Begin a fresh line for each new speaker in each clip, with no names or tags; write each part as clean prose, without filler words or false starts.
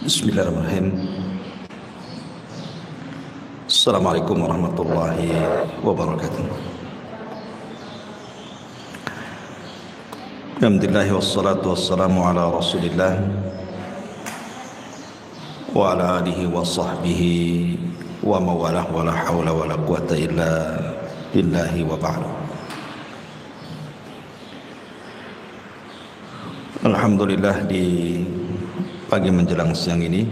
Bismillahirrahmanirrahim. Assalamualaikum warahmatullahi wabarakatuh. Alhamdulillah wassalatu wassalamu ala Rasulillah wa ala alihi wa sahbihi wa mawalah wa la hawla wa la quwata illa billahi wa ba'du. Alhamdulillah, di pagi menjelang siang ini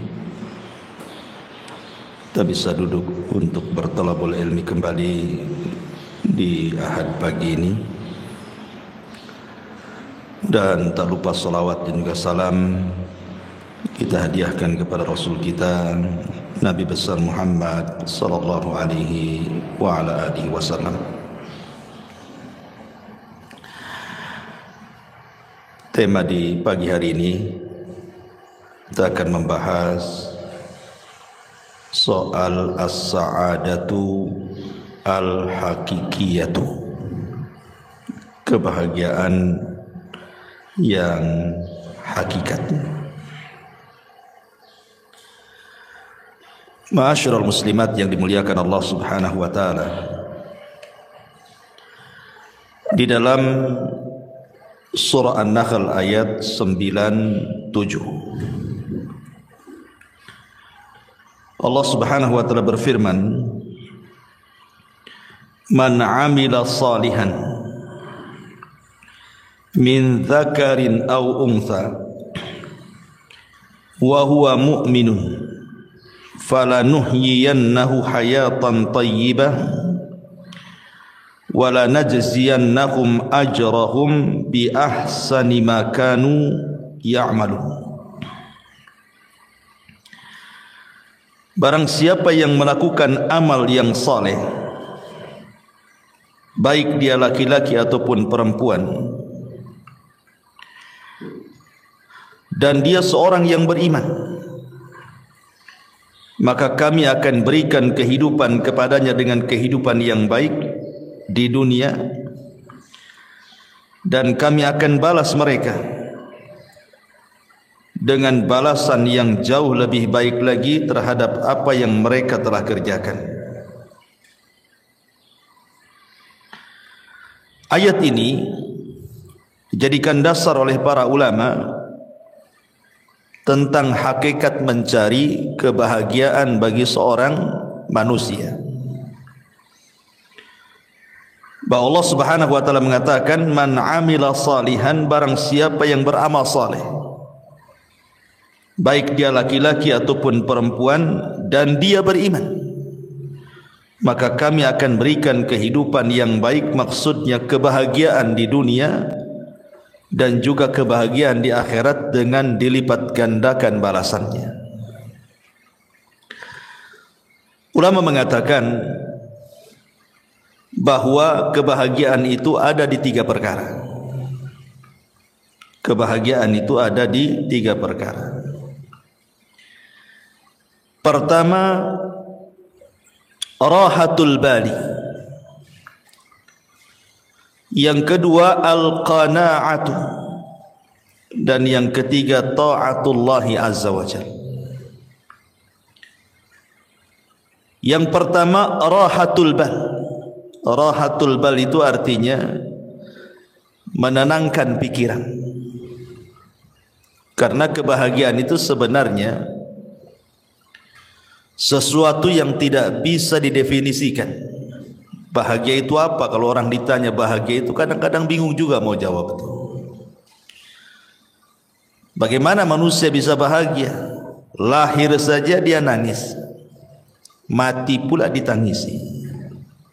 kita bisa duduk untuk bertalabul ilmi kembali di Ahad pagi ini, dan tak lupa salawat dan juga salam kita hadiahkan kepada Rasul kita Nabi besar Muhammad sallallahu alaihi wa ala alihi wasallam. Tema di pagi hari ini kita akan membahas soal as-sa'adatu al-hakikiyatu, kebahagiaan yang hakikat. Ma'asyiral muslimat yang dimuliakan Allah Subhanahu wa taala, di dalam surah An-Nahl ayat 97 Allah Subhanahu wa taala berfirman, "Man 'amila salihan min dzakarin aw untha wa huwa mu'minun falanuhyiyannahu hayatan thayyibah wa lanajziyannahum ajrahum bi ahsani ma kanu ya'malun." Barang siapa yang melakukan amal yang saleh, baik dia laki-laki ataupun perempuan, dan dia seorang yang beriman, maka kami akan berikan kehidupan kepadanya dengan kehidupan yang baik di dunia, dan kami akan balas mereka dengan balasan yang jauh lebih baik lagi terhadap apa yang mereka telah kerjakan. Ayat ini dijadikan dasar oleh para ulama tentang hakikat mencari kebahagiaan bagi seorang manusia. Bahwa Allah Subhanahu wa taala mengatakan, "Man 'amila salihan", barang siapa yang beramal saleh, baik dia laki-laki ataupun perempuan, dan dia beriman, maka kami akan berikan kehidupan yang baik, maksudnya kebahagiaan di dunia dan juga kebahagiaan di akhirat dengan dilipat gandakan balasannya. Ulama mengatakan bahwa kebahagiaan itu ada di tiga perkara. Kebahagiaan itu ada di tiga perkara. Pertama, rahatul bali. Yang kedua, al-qana'atu. Dan yang ketiga, ta'atullahi azza wa jalla. Yang pertama, rahatul bal. Rahatul bal itu artinya menenangkan pikiran. Karena kebahagiaan itu sebenarnya sesuatu yang tidak bisa didefinisikan. Bahagia itu apa? Kalau orang ditanya bahagia itu, kadang-kadang bingung juga mau jawab itu. Bagaimana manusia bisa bahagia? Lahir saja dia nangis, mati pula ditangisi.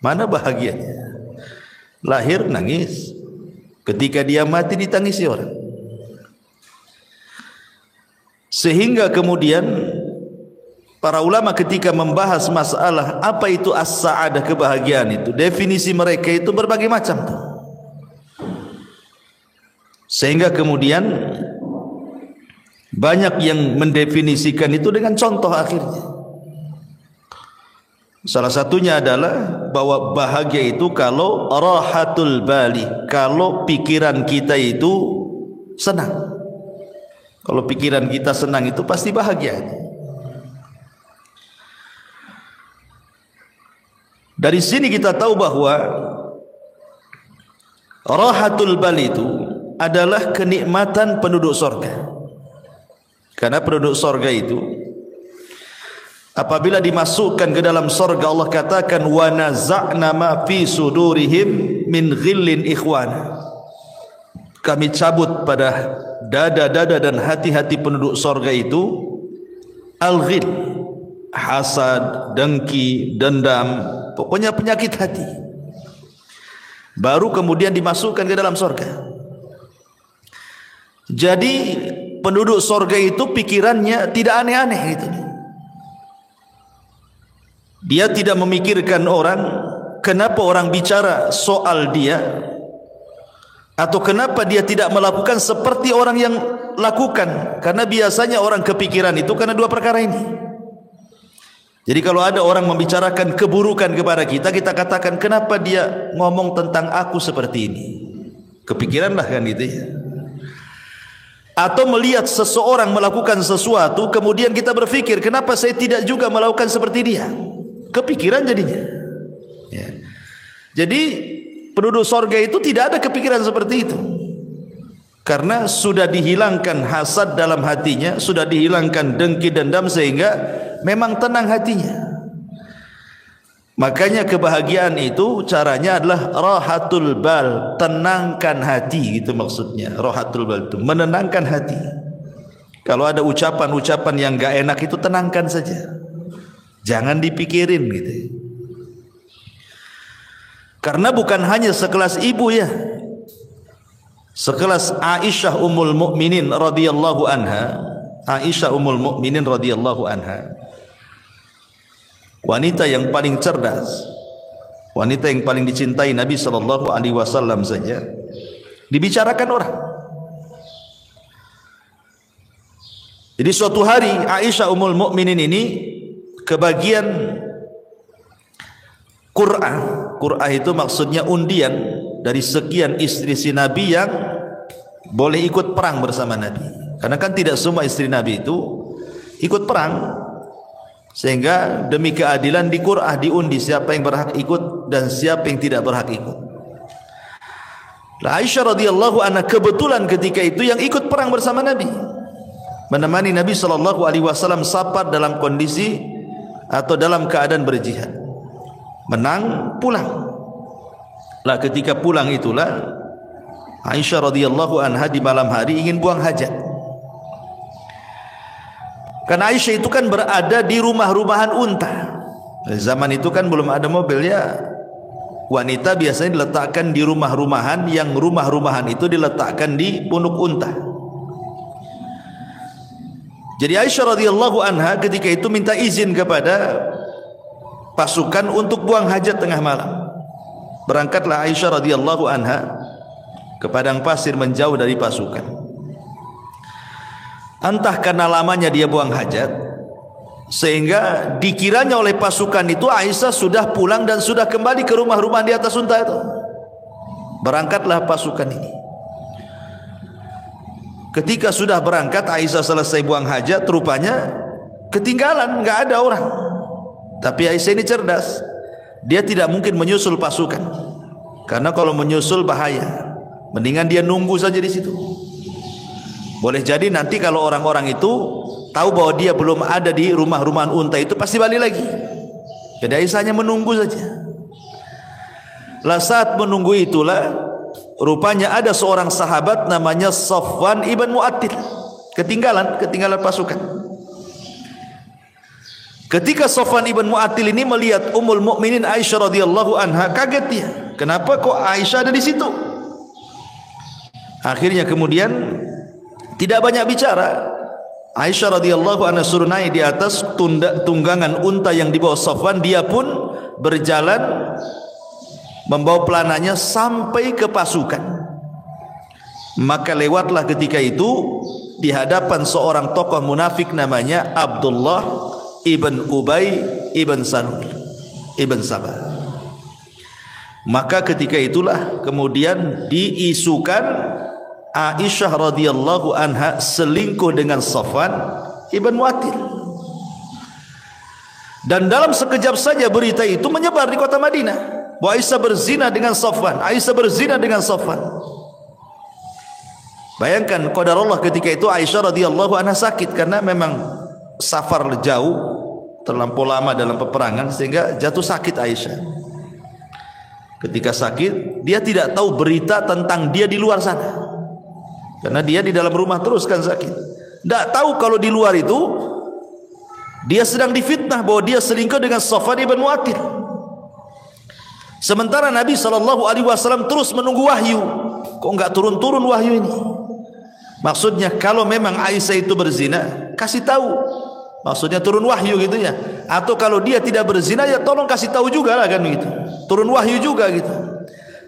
Mana bahagianya? Lahir nangis, ketika dia mati ditangisi orang. Sehingga kemudian para ulama ketika membahas masalah apa itu as-sa'adah, kebahagiaan itu, definisi mereka itu berbagai macam. Sehingga kemudian banyak yang mendefinisikan itu dengan contoh akhirnya. Salah satunya adalah bahwa bahagia itu kalau rahatul bali, kalau pikiran kita itu senang. Kalau pikiran kita senang itu pasti bahagia. Dari sini kita tahu bahwa rahatul bal itu adalah kenikmatan penduduk sorga. Karena penduduk sorga itu apabila dimasukkan ke dalam sorga, Allah katakan wa naza'na ma fi sudurihim min ghillin ikhwana. Kami cabut pada dada-dada dan hati-hati penduduk sorga itu al-ghil, hasad, dengki, dendam, pokoknya penyakit hati. Baru kemudian dimasukkan ke dalam sorga. Jadi penduduk sorga itu pikirannya tidak aneh-aneh gitu. Dia tidak memikirkan orang, kenapa orang bicara soal dia, atau kenapa dia tidak melakukan seperti orang yang lakukan. Karena biasanya orang kepikiran itu karena dua perkara ini. Jadi kalau ada orang membicarakan keburukan kepada kita, kita katakan kenapa dia ngomong tentang aku seperti ini. Kepikiranlah kan gitu ya. Atau melihat seseorang melakukan sesuatu, kemudian kita berpikir kenapa saya tidak juga melakukan seperti dia. Kepikiran jadinya ya. Jadi penduduk sorga itu tidak ada kepikiran seperti itu, karena sudah dihilangkan hasad dalam hatinya, sudah dihilangkan dengki dendam, sehingga memang tenang hatinya. Makanya kebahagiaan itu caranya adalah rahatul bal, tenangkan hati, gitu maksudnya. Rahatul bal itu menenangkan hati. Kalau ada ucapan-ucapan yang gak enak itu tenangkan saja, jangan dipikirin gitu. Karena bukan hanya sekelas ibu ya, sekelas Aisyah Ummul Mukminin radhiyallahu anha. Aisyah Ummul Mukminin radhiyallahu anha, wanita yang paling cerdas, wanita yang paling dicintai Nabi sallallahu alaihi wasallam saja dibicarakan orang. Jadi suatu hari Aisyah Ummul Mukminin ini kebagian Qur'ah itu maksudnya undian dari sekian istri si Nabi yang boleh ikut perang bersama Nabi. Karena kan tidak semua istri Nabi itu ikut perang, sehingga demi keadilan di Qur'ah diundi siapa yang berhak ikut dan siapa yang tidak berhak ikut. Aisyah radhiyallahu anha kebetulan ketika itu yang ikut perang bersama Nabi, menemani Nabi sallallahu alaihi wasallam safar dalam kondisi atau dalam keadaan berjihad. Menang pulang. Lah ketika pulang itulah Aisyah radhiyallahu anha di malam hari ingin buang hajat. Karena Aisyah itu kan berada di rumah-rumahan unta. Zaman itu kan belum ada mobil ya. Wanita biasanya diletakkan di rumah-rumahan, yang rumah-rumahan itu diletakkan di punuk unta. Jadi Aisyah radhiyallahu anha ketika itu minta izin kepada pasukan untuk buang hajat tengah malam. Berangkatlah Aisyah radhiyallahu anha ke padang pasir menjauh dari pasukan. Entah karena lamanya dia buang hajat, sehingga dikiranya oleh pasukan itu Aisyah sudah pulang dan sudah kembali ke rumah-rumah di atas unta itu. Berangkatlah pasukan ini. Ketika sudah berangkat, Aisyah selesai buang hajat, rupanya ketinggalan, nggak ada orang. Tapi Aisyah ini cerdas, dia tidak mungkin menyusul pasukan, karena kalau menyusul bahaya. Mendingan dia nunggu saja di situ. Boleh jadi nanti kalau orang-orang itu tahu bahwa dia belum ada di rumah-rumahan unta itu, pasti balik lagi. Jadi Aisyahnya menunggu saja. Lah saat menunggu itulah rupanya ada seorang sahabat namanya Safwan ibn Mu'attil ketinggalan pasukan. Ketika Safwan ibn Mu'attil ini melihat Ummul Mukminin Aisyah radhiyallahu anha, kaget dia. Kenapa kok Aisyah ada di situ? Akhirnya kemudian tidak banyak bicara. Aisyah radhiyallahu anha suruh naik di atas tunggangan unta yang dibawa Safwan. Dia pun berjalan membawa pelananya sampai ke pasukan. Maka lewatlah ketika itu di hadapan seorang tokoh munafik namanya Abdullah ibn Ubay ibn Salul ibn Sabah. Maka ketika itulah kemudian diisukan Aisyah radhiyallahu anha selingkuh dengan Safwan ibn Mu'attil. Dan dalam sekejap saja berita itu menyebar di kota Madinah bahwa Aisyah berzina dengan Safwan, Aisyah berzina dengan Safwan. Bayangkan qadarullah ketika itu Aisyah radhiyallahu anha sakit karena memang safar jauh, terlampau lama dalam peperangan sehingga jatuh sakit Aisyah. Ketika sakit, dia tidak tahu berita tentang dia di luar sana. Karena dia di dalam rumah terus kan sakit. Tidak tahu kalau di luar itu dia sedang difitnah bahwa dia selingkuh dengan Safwan ibn Mu'attil. Sementara Nabi SAW terus menunggu wahyu. Kok enggak turun-turun wahyu ini? Maksudnya kalau memang Aisyah itu berzina, kasih tahu. Maksudnya turun wahyu gitu ya. Atau kalau dia tidak berzina, ya tolong kasih tahu juga lah kan gitu. Turun wahyu juga gitu.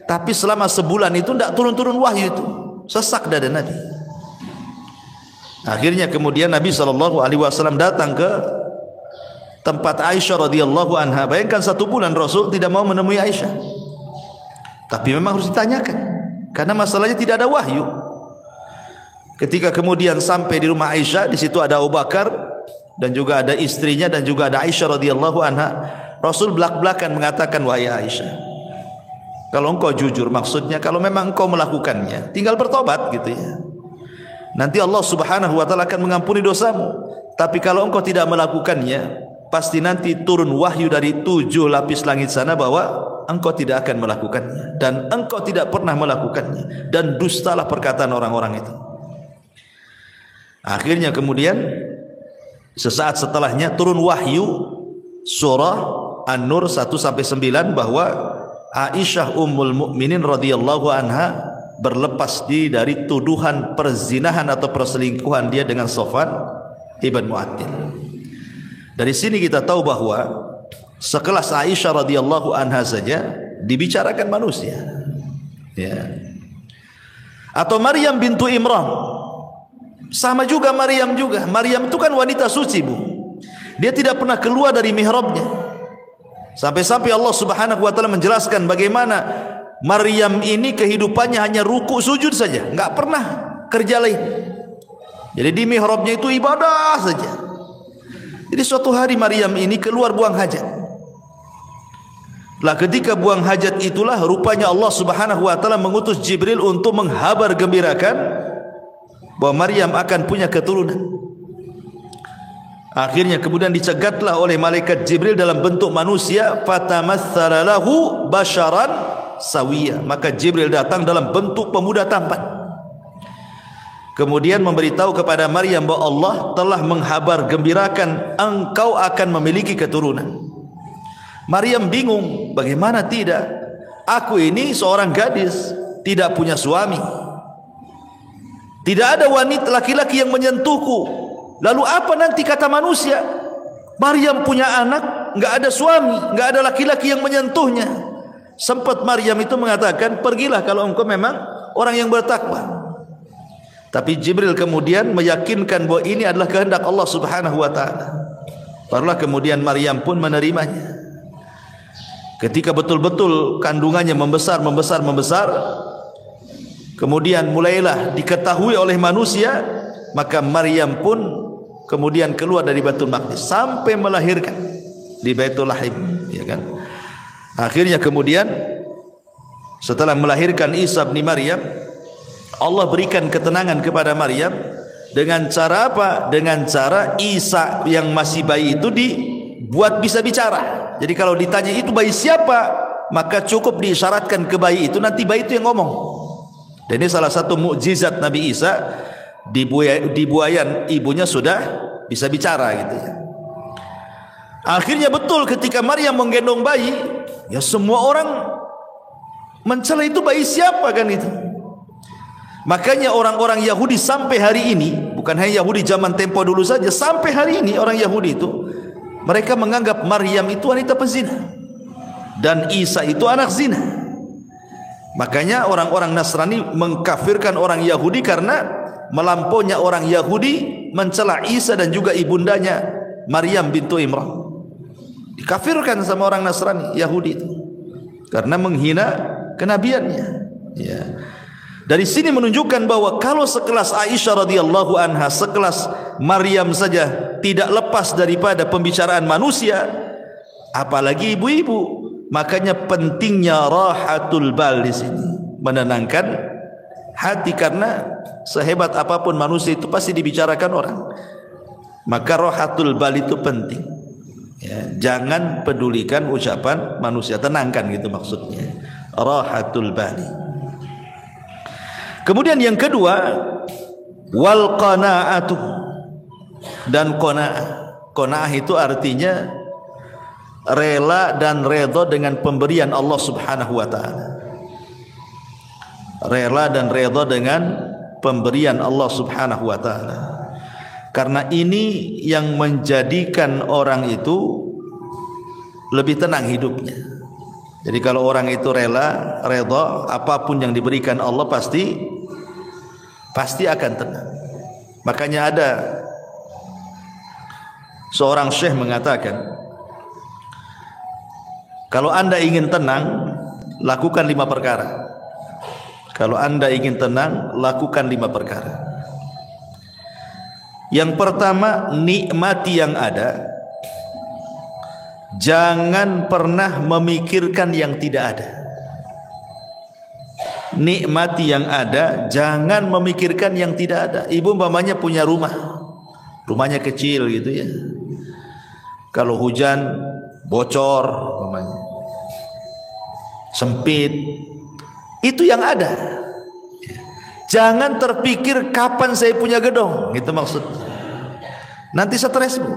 Tapi selama sebulan itu tidak turun-turun wahyu itu. Sesak dada Nabi. Akhirnya kemudian Nabi SAW datang ke tempat Aisyah radhiyallahu anha. Bayangkan 1 bulan Rasul tidak mau menemui Aisyah. Tapi memang harus ditanyakan karena masalahnya tidak ada wahyu. Ketika kemudian sampai di rumah Aisyah, di situ ada Abu Bakar dan juga ada istrinya dan juga ada Aisyah radhiyallahu anha. Rasul belak-belakan mengatakan, wahai Aisyah, kalau engkau jujur, maksudnya kalau memang engkau melakukannya, tinggal bertobat gitu ya. Nanti Allah Subhanahu wa taala akan mengampuni dosamu. Tapi kalau engkau tidak melakukannya, pasti nanti turun wahyu dari 7 lapis langit sana bahwa engkau tidak akan melakukannya dan engkau tidak pernah melakukannya dan dustalah perkataan orang-orang itu. Akhirnya kemudian sesaat setelahnya turun wahyu surah An-Nur 1-9 bahwa Aisyah Ummul Mukminin radhiyallahu anha berlepas diri dari tuduhan perzinahan atau perselingkuhan dia dengan Safwan ibn Mu'attil. Dari sini kita tahu bahwa sekelas Aisyah radhiyallahu anha saja dibicarakan manusia. Ya. Atau Maryam bintu Imran. Sama juga Maryam juga. Maryam itu kan wanita suci, Bu. Dia tidak pernah keluar dari mihrabnya. Sampai-sampai Allah Subhanahu wa taala menjelaskan bagaimana Maryam ini kehidupannya hanya ruku sujud saja, enggak pernah kerja lain. Jadi di mihrabnya itu ibadah saja. Jadi suatu hari Maryam ini keluar buang hajat. Lah ketika buang hajat itulah rupanya Allah Subhanahu wa taala mengutus Jibril untuk menghabar gembirakan bahwa Maryam akan punya keturunan. Akhirnya kemudian dicegatlah oleh malaikat Jibril dalam bentuk manusia, fatamatsala lahu basharan sawiyya. Maka Jibril datang dalam bentuk pemuda tampan. Kemudian memberitahu kepada Maryam bahwa Allah telah menghabar gembirakan engkau akan memiliki keturunan. Maryam bingung, bagaimana tidak? Aku ini seorang gadis, tidak punya suami. Tidak ada wanita laki-laki yang menyentuhku. Lalu apa nanti kata manusia? Maryam punya anak, enggak ada suami, enggak ada laki-laki yang menyentuhnya. Sempat Maryam itu mengatakan, pergilah kalau engkau memang orang yang bertakwa. Tapi Jibril kemudian meyakinkan bahwa ini adalah kehendak Allah Subhanahu wa taala. Barulah kemudian Maryam pun menerimanya. Ketika betul-betul kandungannya membesar, kemudian mulailah diketahui oleh manusia, maka Maryam pun kemudian keluar dari Baitul Maqdis sampai melahirkan di Baitul Lahim, ya kan? Akhirnya kemudian setelah melahirkan Isa bin Maryam, Allah berikan ketenangan kepada Maryam dengan cara apa? Dengan cara Isa yang masih bayi itu dibuat bisa bicara. Jadi kalau ditanya itu bayi siapa, maka cukup diisyaratkan ke bayi itu, nanti bayi itu yang ngomong. Dan ini salah satu mukjizat Nabi Isa, di buayan ibunya sudah bisa bicara gitu ya. Akhirnya betul ketika Maryam menggendong bayi, ya semua orang mencela itu bayi siapa kan itu. Makanya orang-orang Yahudi sampai hari ini, bukan hanya Yahudi zaman tempo dulu saja, sampai hari ini orang Yahudi itu mereka menganggap Maryam itu wanita pezina dan Isa itu anak zina. Makanya orang-orang Nasrani mengkafirkan orang Yahudi karena melampaunya orang Yahudi mencela Isa dan juga ibundanya Maryam bintu Imran. Dikafirkan sama orang Nasrani Yahudi itu karena menghina kenabiannya. Ya. Dari sini menunjukkan bahwa kalau sekelas Aisyah radhiyallahu anha, sekelas Maryam saja tidak lepas daripada pembicaraan manusia, apalagi ibu-ibu. Makanya pentingnya rahatul bal di sini, menenangkan hati, karena sehebat apapun manusia itu pasti dibicarakan orang. Maka rahatul bal itu penting. Ya, jangan pedulikan ucapan manusia, tenangkan gitu maksudnya. Rahatul bali. Kemudian yang kedua, wal qanaatu, dan qanaah. Qanaah itu artinya rela dan redha dengan pemberian Allah Subhanahu wa taala. Rela dan redha dengan pemberian Allah Subhanahu wa taala. Karena ini yang menjadikan orang itu lebih tenang hidupnya. Jadi kalau orang itu rela, redha, apapun yang diberikan Allah pasti akan tenang. Makanya ada seorang syekh mengatakan, kalau Anda ingin tenang, lakukan 5 perkara. Kalau Anda ingin tenang, lakukan 5 perkara. Yang pertama, nikmati yang ada. Jangan pernah memikirkan yang tidak ada. Nikmati yang ada, jangan memikirkan yang tidak ada. Ibu umpamanya punya rumah, rumahnya kecil gitu ya. Kalau hujan bocor umpamanya, sempit, itu yang ada. Jangan terpikir kapan saya punya gedung, gitu maksudnya. Nanti stres, Bu.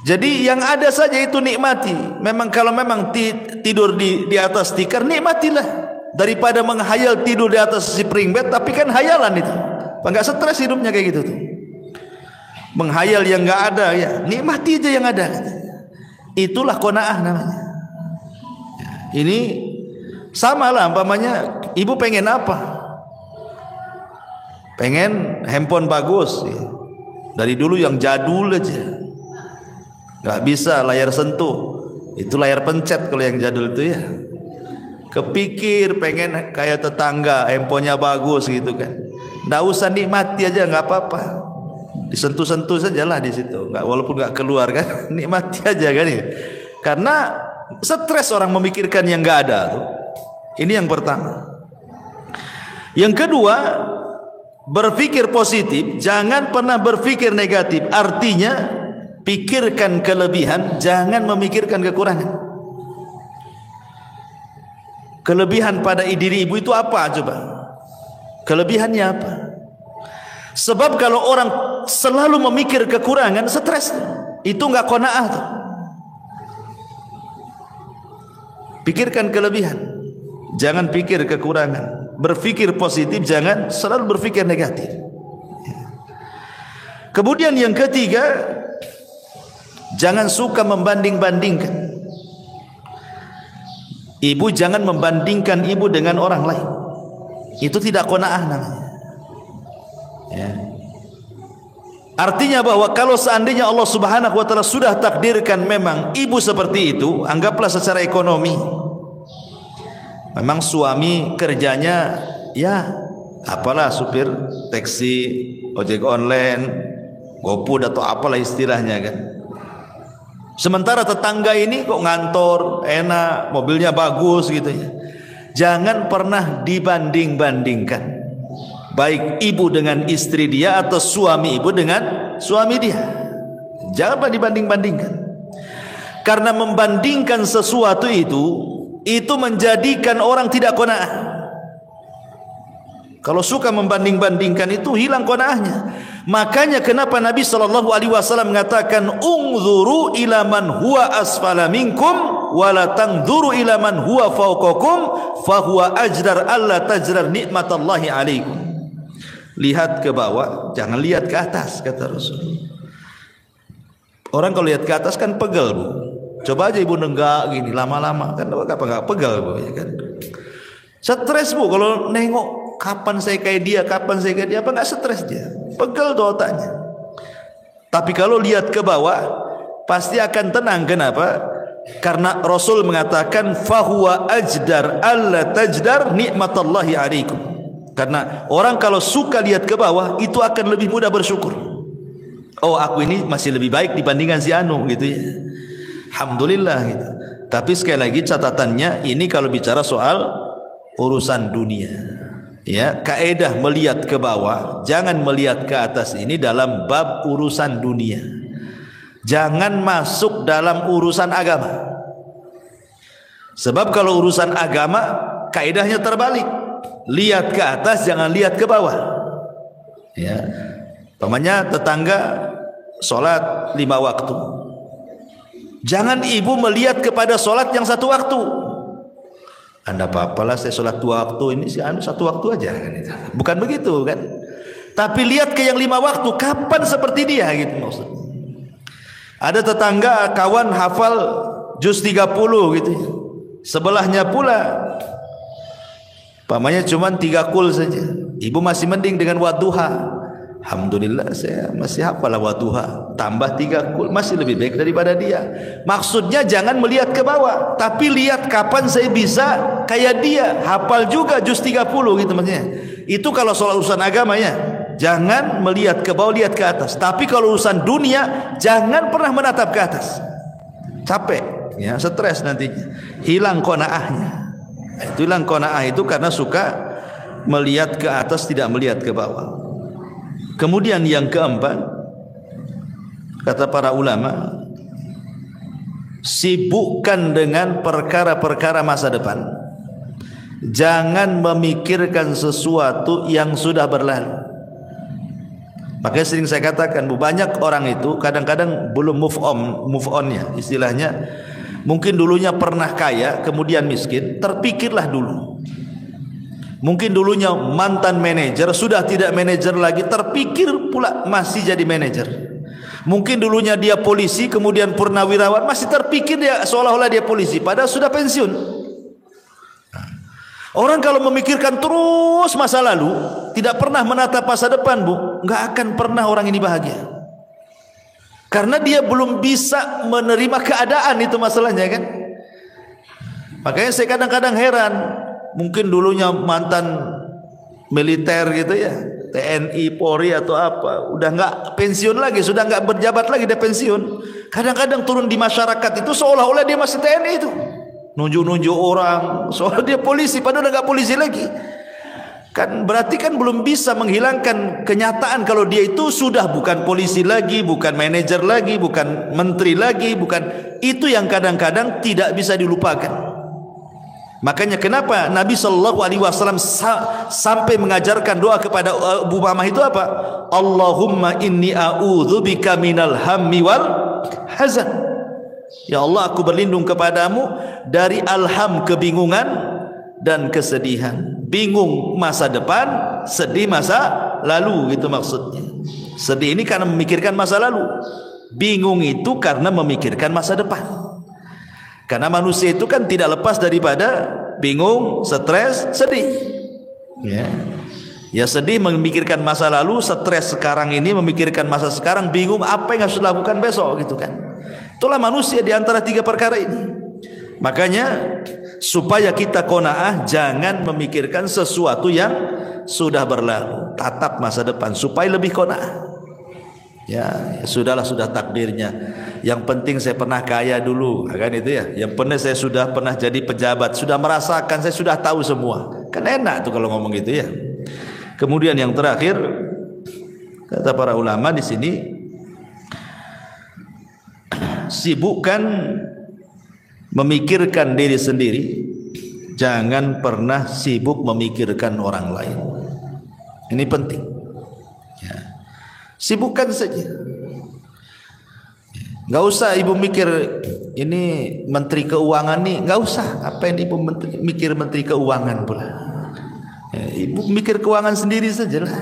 Jadi yang ada saja itu nikmati. Memang kalau memang tidur di atas tikar, nikmatilah, daripada menghayal tidur di atas spring bed, tapi kan hayalan itu. Enggak stres hidupnya kayak gitu tuh. Menghayal yang enggak ada, ya nikmati aja yang ada. Itulah qanaah namanya. Ini sama lah umpamanya ibu pengen apa? Pengen handphone bagus ya. Dari dulu yang jadul aja, nggak bisa layar sentuh, itu layar pencet kalau yang jadul itu ya. Kepikir pengen kayak tetangga, handphonenya bagus gitu kan, nggak usah, nikmati aja, nggak apa-apa, disentuh-sentuh sajalah di situ, nggak, walaupun nggak keluar kan, nikmati aja kan ya. Karena stres orang memikirkan yang nggak ada tuh. Ini yang pertama. Yang kedua, berpikir positif, jangan pernah berpikir negatif. Artinya pikirkan kelebihan, jangan memikirkan kekurangan. Kelebihan pada diri ibu itu apa coba? Kelebihannya apa? Sebab kalau orang selalu memikir kekurangan, stres. Itu enggak qanaah tuh. Pikirkan kelebihan, jangan pikir kekurangan. Berpikir positif, jangan selalu berpikir negatif. Kemudian yang ketiga, jangan suka membanding-bandingkan. Ibu jangan membandingkan ibu dengan orang lain. Itu tidak qanaah namanya. Ya. Artinya bahwa kalau seandainya Allah Subhanahu wa taala sudah takdirkan memang ibu seperti itu, anggaplah secara ekonomi, memang suami kerjanya ya apalah, supir taksi, ojek online, GoFood atau apalah istilahnya kan. Sementara tetangga ini kok ngantor, enak, mobilnya bagus gitu ya. Jangan pernah dibanding-bandingkan. Baik ibu dengan istri dia atau suami ibu dengan suami dia. Jangan pernah dibanding-bandingkan. Karena membandingkan sesuatu itu menjadikan orang tidak qanaah. Kalau suka membanding-bandingkan itu hilang qanaahnya. Makanya kenapa Nabi SAW mengatakan unzuru ila man huwa asfala minkum wala tanzuru ila man huwa fawqakum fahuwa ajdar alla tajrar nikmatallahi alaikum. Lihat ke bawah, jangan lihat ke atas, kata Rasul. Orang kalau lihat ke atas kan pegel, Bu. Coba aja ibu nenggak gini lama-lama kan apa enggak pegel, Bu, ya kan. Stres, Bu, kalau nengok kapan saya kayak dia, apa enggak stres dia? Pegel tuh otaknya. Tapi kalau lihat ke bawah pasti akan tenang. Kenapa? Karena Rasul mengatakan fahuwa ajdar alla tajdar nikmatallahi alaikum. Karena orang kalau suka lihat ke bawah itu akan lebih mudah bersyukur. Oh, aku ini masih lebih baik dibandingkan si anu gitu ya. Alhamdulillah gitu. Tapi sekali lagi catatannya ini kalau bicara soal urusan dunia. Ya, kaedah melihat ke bawah, jangan melihat ke atas ini dalam bab urusan dunia. Jangan masuk dalam urusan agama. Sebab kalau urusan agama kaedahnya terbalik. Lihat ke atas, jangan lihat ke bawah. Ya. Pamannya tetangga sholat 5 waktu. Jangan ibu melihat kepada sholat yang 1 waktu. Anda apa-apalah saya sholat 2 waktu, ini sih 1 waktu aja kan itu. Bukan begitu kan. Tapi lihat ke yang 5 waktu, kapan seperti dia gitu maksudnya. Ada tetangga kawan hafal juz 30 gitu. Sebelahnya pula pamannya cuma 3 kul saja. Ibu masih mending dengan wadduha. Alhamdulillah saya masih hafal wadduha. Tambah 3 kul masih lebih baik daripada dia. Maksudnya jangan melihat ke bawah, tapi lihat kapan saya bisa kayak dia. Hafal juga juz 30 gitu maksudnya. Itu kalau soal urusan agama ya. Jangan melihat ke bawah, lihat ke atas. Tapi kalau urusan dunia, jangan pernah menatap ke atas. Capek, ya, stres nantinya. Hilang qanaahnya. Itu hilang qanaah itu karena suka melihat ke atas, tidak melihat ke bawah. Kemudian yang keempat, kata para ulama, sibukkan dengan perkara-perkara masa depan. Jangan memikirkan sesuatu yang sudah berlalu. Makanya sering saya katakan, banyak orang itu kadang-kadang belum move onnya, istilahnya. Mungkin dulunya pernah kaya, kemudian miskin, terpikirlah dulu. Mungkin dulunya mantan manajer, sudah tidak manajer lagi, terpikir pula masih jadi manajer. Mungkin dulunya dia polisi, kemudian purnawirawan, masih terpikir dia seolah-olah dia polisi, padahal sudah pensiun. Orang kalau memikirkan terus masa lalu, tidak pernah menatap masa depan, Bu, nggak akan pernah orang ini bahagia. Karena dia belum bisa menerima keadaan, itu masalahnya kan. Makanya saya kadang-kadang heran, mungkin dulunya mantan militer gitu ya, TNI, Polri atau apa, udah nggak pensiun lagi, sudah nggak berjabat lagi, dia pensiun. Kadang-kadang turun di masyarakat itu seolah-olah dia masih TNI itu. Nunjuk-nunjuk orang soal dia polisi, padahal udah gak polisi lagi. Kan berarti kan belum bisa menghilangkan kenyataan kalau dia itu sudah bukan polisi lagi, bukan manajer lagi, bukan menteri lagi, bukan. Itu yang kadang-kadang tidak bisa dilupakan. Makanya kenapa Nabi SAW sampai mengajarkan doa kepada Abu Umamah itu apa? Allahumma inni a'udzubika minal hammi wal hazan. Ya Allah, aku berlindung kepadamu dari alham, kebingungan dan kesedihan. Bingung masa depan, sedih masa lalu, gitu maksudnya. Sedih ini karena memikirkan masa lalu, bingung itu karena memikirkan masa depan. Karena manusia itu kan tidak lepas daripada bingung, stres, sedih. Ya sedih memikirkan masa lalu, stres sekarang ini memikirkan masa sekarang, bingung apa yang harus dilakukan besok, gitu kan. Itulah manusia di antara 3 perkara ini. Makanya supaya kita qanaah, jangan memikirkan sesuatu yang sudah berlalu. Tatap masa depan supaya lebih qanaah. Ya, sudahlah, sudah takdirnya. Yang penting saya pernah kaya dulu, kan itu ya. Yang penting saya sudah pernah jadi pejabat, sudah merasakan, saya sudah tahu semua. Kan enak tuh kalau ngomong gitu ya. Kemudian yang terakhir, kata para ulama di sini, sibukkan memikirkan diri sendiri, jangan pernah sibuk memikirkan orang lain. Ini penting ya. Sibukkan saja, nggak usah ibu mikir ini menteri keuangan nih, nggak usah. Apa yang ibu mikir menteri keuangan pula ya, ibu mikir keuangan sendiri saja lah.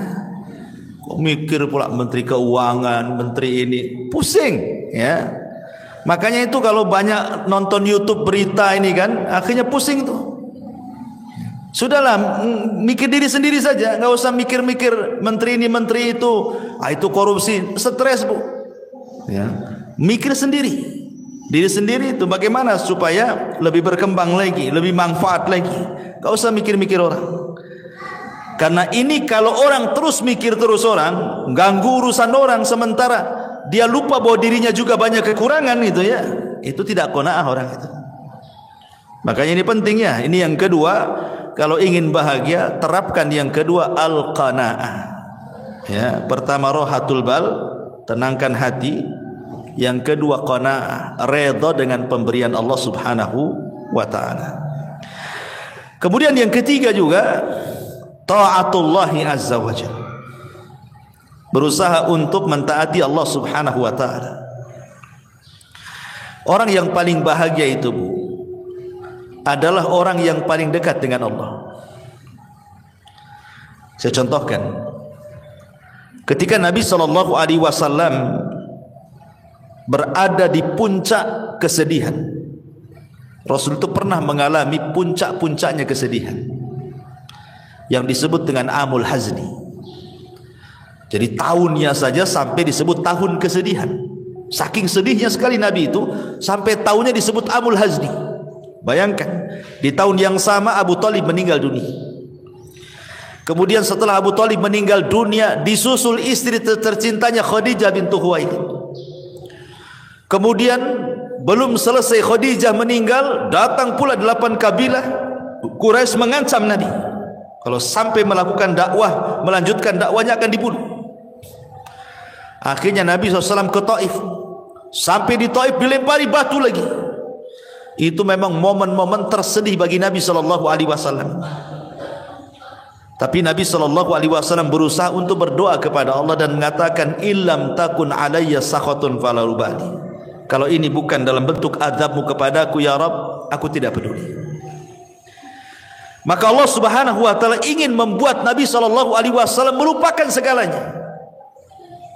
Kok mikir pula menteri keuangan, menteri ini, pusing ya. Makanya itu kalau banyak nonton YouTube berita ini kan, akhirnya pusing tuh. Sudahlah, mikir diri sendiri saja, nggak usah mikir-mikir menteri ini, menteri itu, itu korupsi, stres, Bu. Ya, mikir sendiri. diri sendiri itu bagaimana supaya lebih berkembang lagi, lebih manfaat lagi. Gak usah mikir-mikir orang. Karena ini kalau orang terus mikir terus orang, ganggu urusan orang, sementara dia lupa bahwa dirinya juga banyak kekurangan gitu ya, itu tidak qanaah orang itu. Makanya ini penting ya. Ini yang kedua, kalau ingin bahagia terapkan yang kedua, al-qanaah. Ya, pertama rohatul bal, tenangkan hati. Yang kedua qanaah, redha dengan pemberian Allah Subhanahu wa taala. Kemudian yang ketiga juga taatullahi azza wajalla. Berusaha untuk mentaati Allah Subhanahu wa taala. Orang yang paling bahagia itu, Bu, adalah orang yang paling dekat dengan Allah. Saya contohkan. Ketika Nabi sallallahu alaihi wasallam berada di puncak kesedihan, Rasul itu pernah mengalami puncak-puncaknya kesedihan yang disebut dengan Amul Hazni. Jadi tahunnya saja sampai disebut tahun kesedihan. Saking sedihnya sekali Nabi itu sampai tahunnya disebut Amul Hazni. Bayangkan, di tahun yang sama Abu Thalib meninggal dunia. Kemudian setelah Abu Thalib meninggal dunia, disusul istri tercintanya Khadijah bintu Khuwailid. Kemudian belum selesai Khadijah meninggal, datang pula 8 kabilah Quraisy mengancam Nabi. Kalau sampai melakukan dakwah, melanjutkan dakwanya akan dibunuh. Akhirnya Nabi SAW ke Taif. Sampai di Taif dilempari batu lagi. Itu memang momen-momen tersedih bagi Nabi SAW. Tapi Nabi SAW berusaha untuk berdoa kepada Allah dan mengatakan, illam takun alayya sakhatun fala ubali. Kalau ini bukan dalam bentuk azabmu kepadaku ya Rabb, aku tidak peduli. Maka Allah Subhanahu wa taala ingin membuat Nabi SAW melupakan segalanya.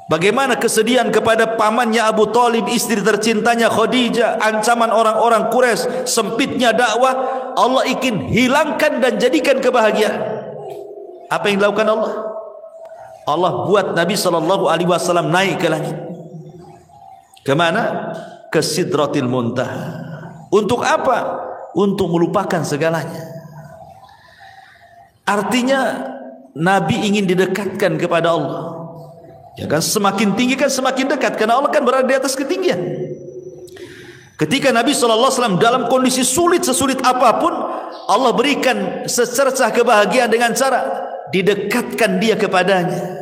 Bagaimana kesedihan kepada pamannya Abu Thalib, istri tercintanya Khadijah, ancaman orang-orang Quraisy, sempitnya dakwah, Allah ingin hilangkan dan jadikan kebahagiaan. Apa yang dilakukan Allah? Allah buat Nabi SAW naik ke langit. Kemana? Ke Sidratil Muntaha. Untuk apa? Untuk melupakan segalanya. Artinya Nabi ingin didekatkan kepada Allah. Ya kan, semakin tinggi kan semakin dekat, karena Allah kan berada di atas ketinggian. Ketika Nabi SAW dalam kondisi sulit sesulit apapun, Allah berikan secercah kebahagiaan dengan cara didekatkan dia kepadanya.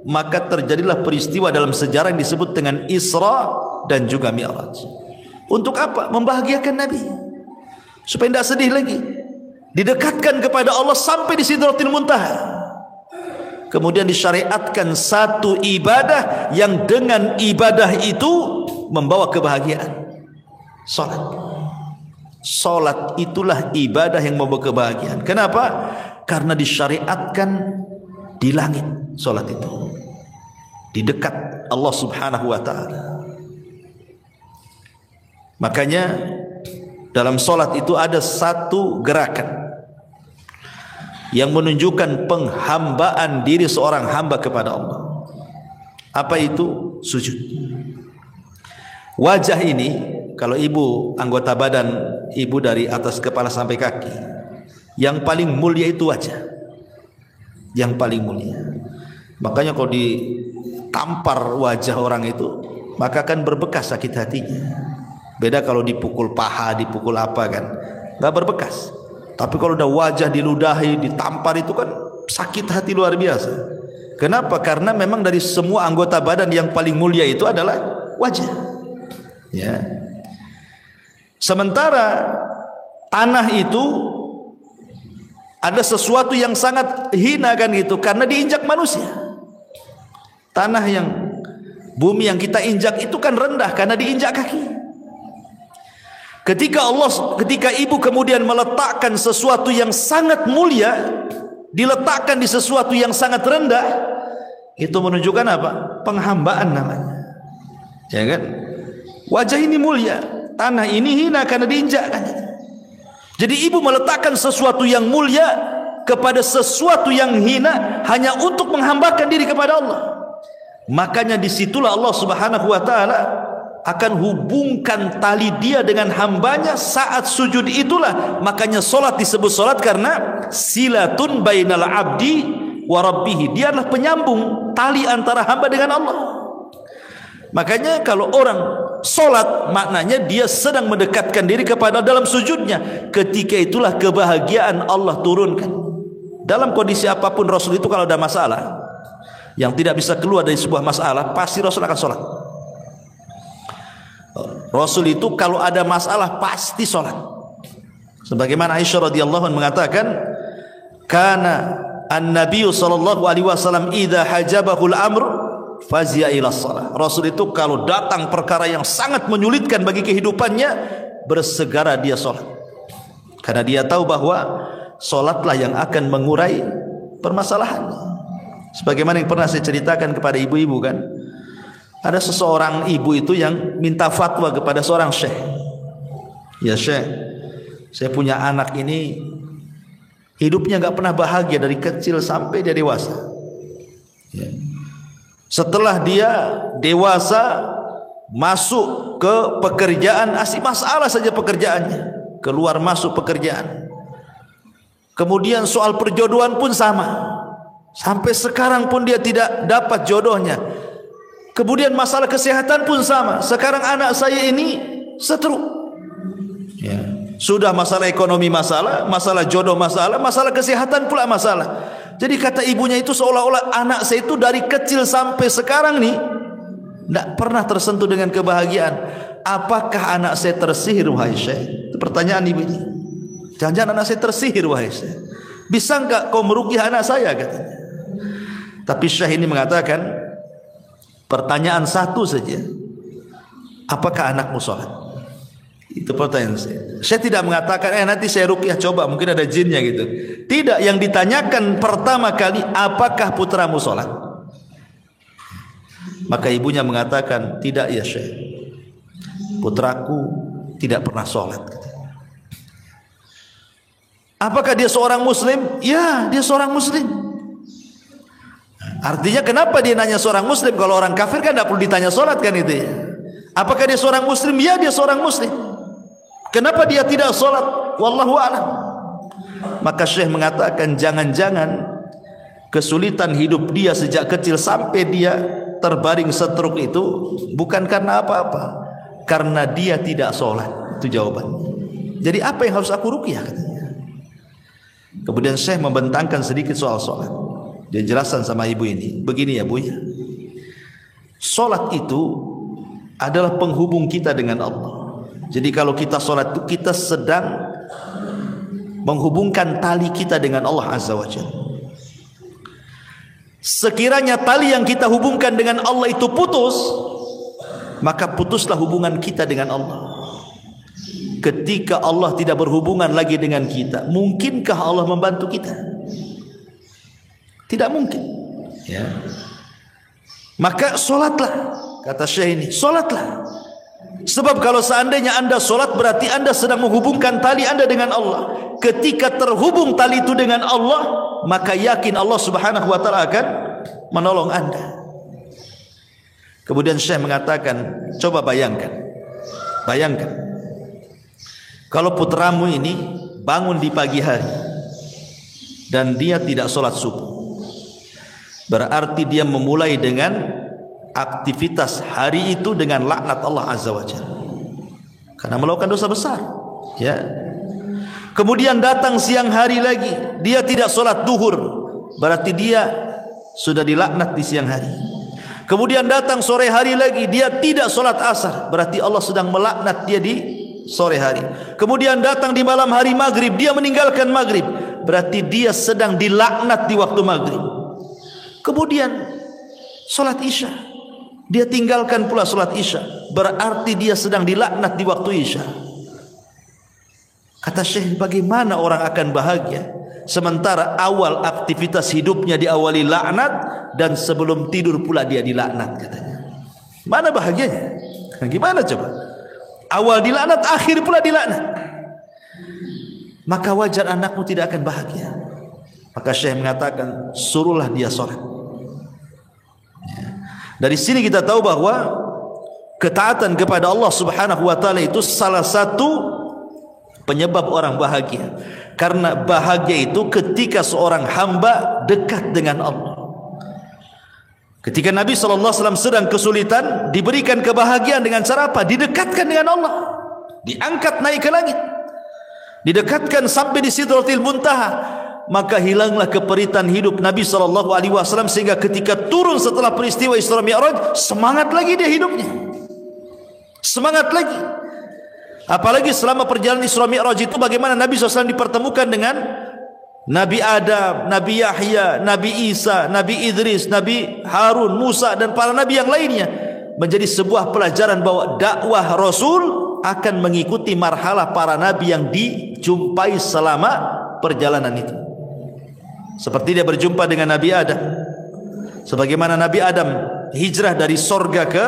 Maka terjadilah peristiwa dalam sejarah yang disebut dengan Isra dan juga Mi'raj. Untuk apa? Membahagiakan Nabi supaya tidak sedih lagi. Didekatkan kepada Allah sampai di Sidratil Muntaha. Kemudian disyariatkan satu ibadah yang dengan ibadah itu membawa kebahagiaan. Salat. Salat itulah ibadah yang membawa kebahagiaan. Kenapa? Karena disyariatkan di langit salat itu. Di dekat Allah Subhanahu wa taala. Makanya dalam salat itu ada satu gerakan yang menunjukkan penghambaan diri seorang hamba kepada Allah. Apa itu? Sujud. Wajah ini, kalau ibu anggota badan ibu dari atas kepala sampai kaki, yang paling mulia itu wajah. Yang paling mulia. Makanya kalau ditampar wajah orang itu, maka akan berbekas sakit hatinya. Beda kalau dipukul paha, dipukul apa kan, nggak berbekas. Tapi kalau udah wajah diludahi, ditampar, itu kan sakit hati luar biasa. Kenapa? Karena memang dari semua anggota badan yang paling mulia itu adalah wajah. Ya. Sementara tanah itu ada sesuatu yang sangat hina kan gitu, karena diinjak manusia. Tanah yang bumi yang kita injak itu kan rendah karena diinjak kaki. Ketika ibu kemudian meletakkan sesuatu yang sangat mulia, diletakkan di sesuatu yang sangat rendah, itu menunjukkan apa? Penghambaan namanya. Ya kan? Wajah ini mulia, tanah ini hina karena diinjak kan. Jadi ibu meletakkan sesuatu yang mulia kepada sesuatu yang hina hanya untuk menghambakan diri kepada Allah. Makanya disitulah Allah Subhanahu wa taala akan hubungkan tali dia dengan hambanya saat sujud itulah. Makanya solat disebut solat karena silatun bainal abdi wa rabbih. Dia adalah penyambung tali antara hamba dengan Allah. Makanya kalau orang solat, maknanya dia sedang mendekatkan diri kepada dalam sujudnya. Ketika itulah kebahagiaan Allah turunkan. Dalam kondisi apapun Rasul itu kalau ada masalah yang tidak bisa keluar dari sebuah masalah, pasti Rasul akan solat. Rasul itu kalau ada masalah pasti sholat. Sebagaimana Aisyah radhiyallahu anha mengatakan, "Kana an-nabiy sallallahu alaihi wasallam idza hajabahu al-amr fazi'a ila shalah." Rasul itu kalau datang perkara yang sangat menyulitkan bagi kehidupannya, bersegera dia sholat. Karena dia tahu bahwa sholatlah yang akan mengurai permasalahan. Sebagaimana yang pernah saya ceritakan kepada ibu-ibu kan, ada seseorang ibu itu yang minta fatwa kepada seorang syekh. Ya syekh, saya punya anak ini hidupnya gak pernah bahagia dari kecil sampai dia dewasa. Ya. Setelah dia dewasa masuk ke pekerjaan, asik masalah saja pekerjaannya, keluar masuk pekerjaan. Kemudian soal perjodohan pun sama, sampai sekarang pun dia tidak dapat jodohnya. Kemudian masalah kesehatan pun sama. Sekarang anak saya ini stroke. Ya. Sudah masalah ekonomi masalah, masalah jodoh masalah, masalah kesehatan pula masalah. Jadi kata ibunya itu seolah-olah anak saya itu dari kecil sampai sekarang nih tidak pernah tersentuh dengan kebahagiaan. Apakah anak saya tersihir wahai syekh? Itu pertanyaan ibu ini. Jangan-jangan anak saya tersihir wahai syekh. Bisa enggak kau meruqyah anak saya katanya. Tapi syekh ini mengatakan, pertanyaan satu saja, apakah anakmu sholat? Itu pertanyaan saya. Saya tidak mengatakan nanti saya ruqyah coba mungkin ada jinnya gitu. Tidak, yang ditanyakan pertama kali, apakah putramu sholat? Maka ibunya mengatakan, tidak ya syekh, putraku tidak pernah sholat. Apakah dia seorang muslim? Ya, dia seorang muslim. Artinya kenapa dia nanya seorang muslim? Kalau orang kafir kan tidak perlu ditanya solat kan itu ya. Apakah dia seorang muslim? Ya, dia seorang muslim. Kenapa dia tidak solat? Wallahu a'lam. Maka syekh mengatakan, jangan-jangan kesulitan hidup dia sejak kecil sampai dia terbaring stroke itu bukan karena apa-apa, karena dia tidak solat. Itu jawabannya. Jadi apa yang harus aku ruqyah katanya. Kemudian syekh membentangkan sedikit soal solat. Dia jelaskan sama ibu ini, begini ya bu ya, solat itu adalah penghubung kita dengan Allah. Jadi kalau kita solat itu kita sedang menghubungkan tali kita dengan Allah Azza wa Jalla. Sekiranya tali yang kita hubungkan dengan Allah itu putus, maka putuslah hubungan kita dengan Allah. Ketika Allah tidak berhubungan lagi dengan kita, mungkinkah Allah membantu kita? Tidak mungkin ya. Maka solatlah, kata syekh ini, solatlah. Sebab kalau seandainya anda solat, berarti anda sedang menghubungkan tali anda dengan Allah. Ketika terhubung tali itu dengan Allah, maka yakin Allah subhanahu wa ta'ala akan menolong anda. Kemudian syekh mengatakan, coba bayangkan, kalau putramu ini bangun di pagi hari dan dia tidak solat subuh, berarti dia memulai dengan aktivitas hari itu dengan laknat Allah Azza wa Jalla, karena melakukan dosa besar ya. Kemudian datang siang hari lagi, dia tidak sholat duhur, berarti dia sudah dilaknat di siang hari. Kemudian datang sore hari lagi, dia tidak sholat asar, berarti Allah sedang melaknat dia di sore hari. Kemudian datang di malam hari maghrib, dia meninggalkan maghrib, berarti dia sedang dilaknat di waktu maghrib. Kemudian sholat isya, dia tinggalkan pula sholat isya, berarti dia sedang dilaknat di waktu isya. Kata syekh, bagaimana orang akan bahagia sementara awal aktivitas hidupnya diawali laknat dan sebelum tidur pula dia dilaknat katanya. Mana bahagianya? Gimana coba? Awal dilaknat, akhir pula dilaknat. Maka wajar anakmu tidak akan bahagia. Maka syekh mengatakan, suruhlah dia sholat. Dari sini kita tahu bahwa ketaatan kepada Allah Subhanahu wa taala itu salah satu penyebab orang bahagia. Karena bahagia itu ketika seorang hamba dekat dengan Allah. Ketika Nabi SAW sedang kesulitan, diberikan kebahagiaan dengan cara apa? Didekatkan dengan Allah, diangkat naik ke langit, didekatkan sampai di Sidratil Muntaha. Maka hilanglah keperitan hidup Nabi SAW, sehingga ketika turun setelah peristiwa Isra Mi'raj, semangat lagi dia hidupnya, semangat lagi. Apalagi selama perjalanan Isra Mi'raj itu bagaimana Nabi SAW dipertemukan dengan Nabi Adam, Nabi Yahya, Nabi Isa, Nabi Idris, Nabi Harun, Musa dan para Nabi yang lainnya. Menjadi sebuah pelajaran bahwa dakwah Rasul akan mengikuti marhalah para Nabi yang dijumpai selama perjalanan itu. Seperti dia berjumpa dengan Nabi Adam, sebagaimana Nabi Adam hijrah dari sorga ke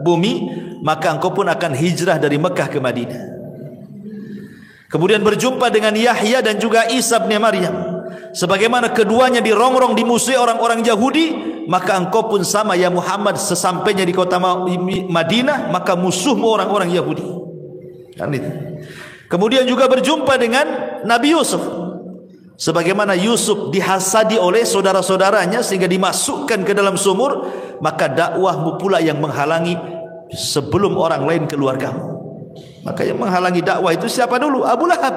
bumi, maka engkau pun akan hijrah dari Mekah ke Madinah. Kemudian berjumpa dengan Yahya dan juga Isa bin Maryam, sebagaimana keduanya dirongrong dimusuhi orang-orang Yahudi, maka engkau pun sama ya Muhammad, sesampainya di kota Madinah maka musuhmu orang-orang Yahudi. Kemudian juga berjumpa dengan Nabi Yusuf, sebagaimana Yusuf dihasadi oleh saudara-saudaranya sehingga dimasukkan ke dalam sumur, maka dakwahmu pula yang menghalangi sebelum orang lain keluargamu. Maka yang menghalangi dakwah itu siapa dulu? Abu Lahab,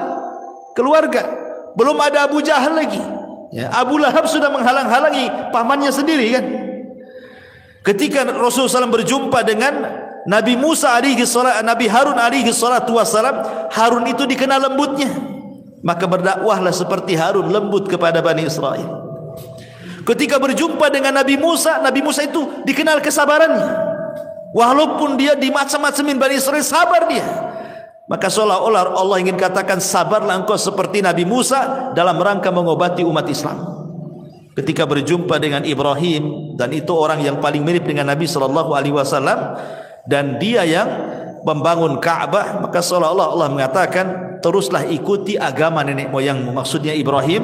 keluarga. Belum ada Abu Jahal lagi ya, Abu Lahab sudah menghalang-halangi pamannya sendiri kan. Ketika Rasulullah SAW berjumpa dengan Nabi Musa alaihi salam, Nabi Harun alaihi salatu wassalam, Harun itu dikenal lembutnya, maka berdakwahlah seperti Harun lembut kepada Bani Israel. Ketika berjumpa dengan Nabi Musa itu dikenal kesabarannya, walaupun dia dimacam-macamin Bani Israel, sabar dia. Maka seolah-olah Allah ingin katakan, sabarlah engkau seperti Nabi Musa dalam rangka mengobati umat Islam. Ketika berjumpa dengan Ibrahim, dan itu orang yang paling mirip dengan Nabi SAW, dan dia yang membangun Ka'bah, maka seolah-olah Allah mengatakan, teruslah ikuti agama nenek moyangmu, maksudnya Ibrahim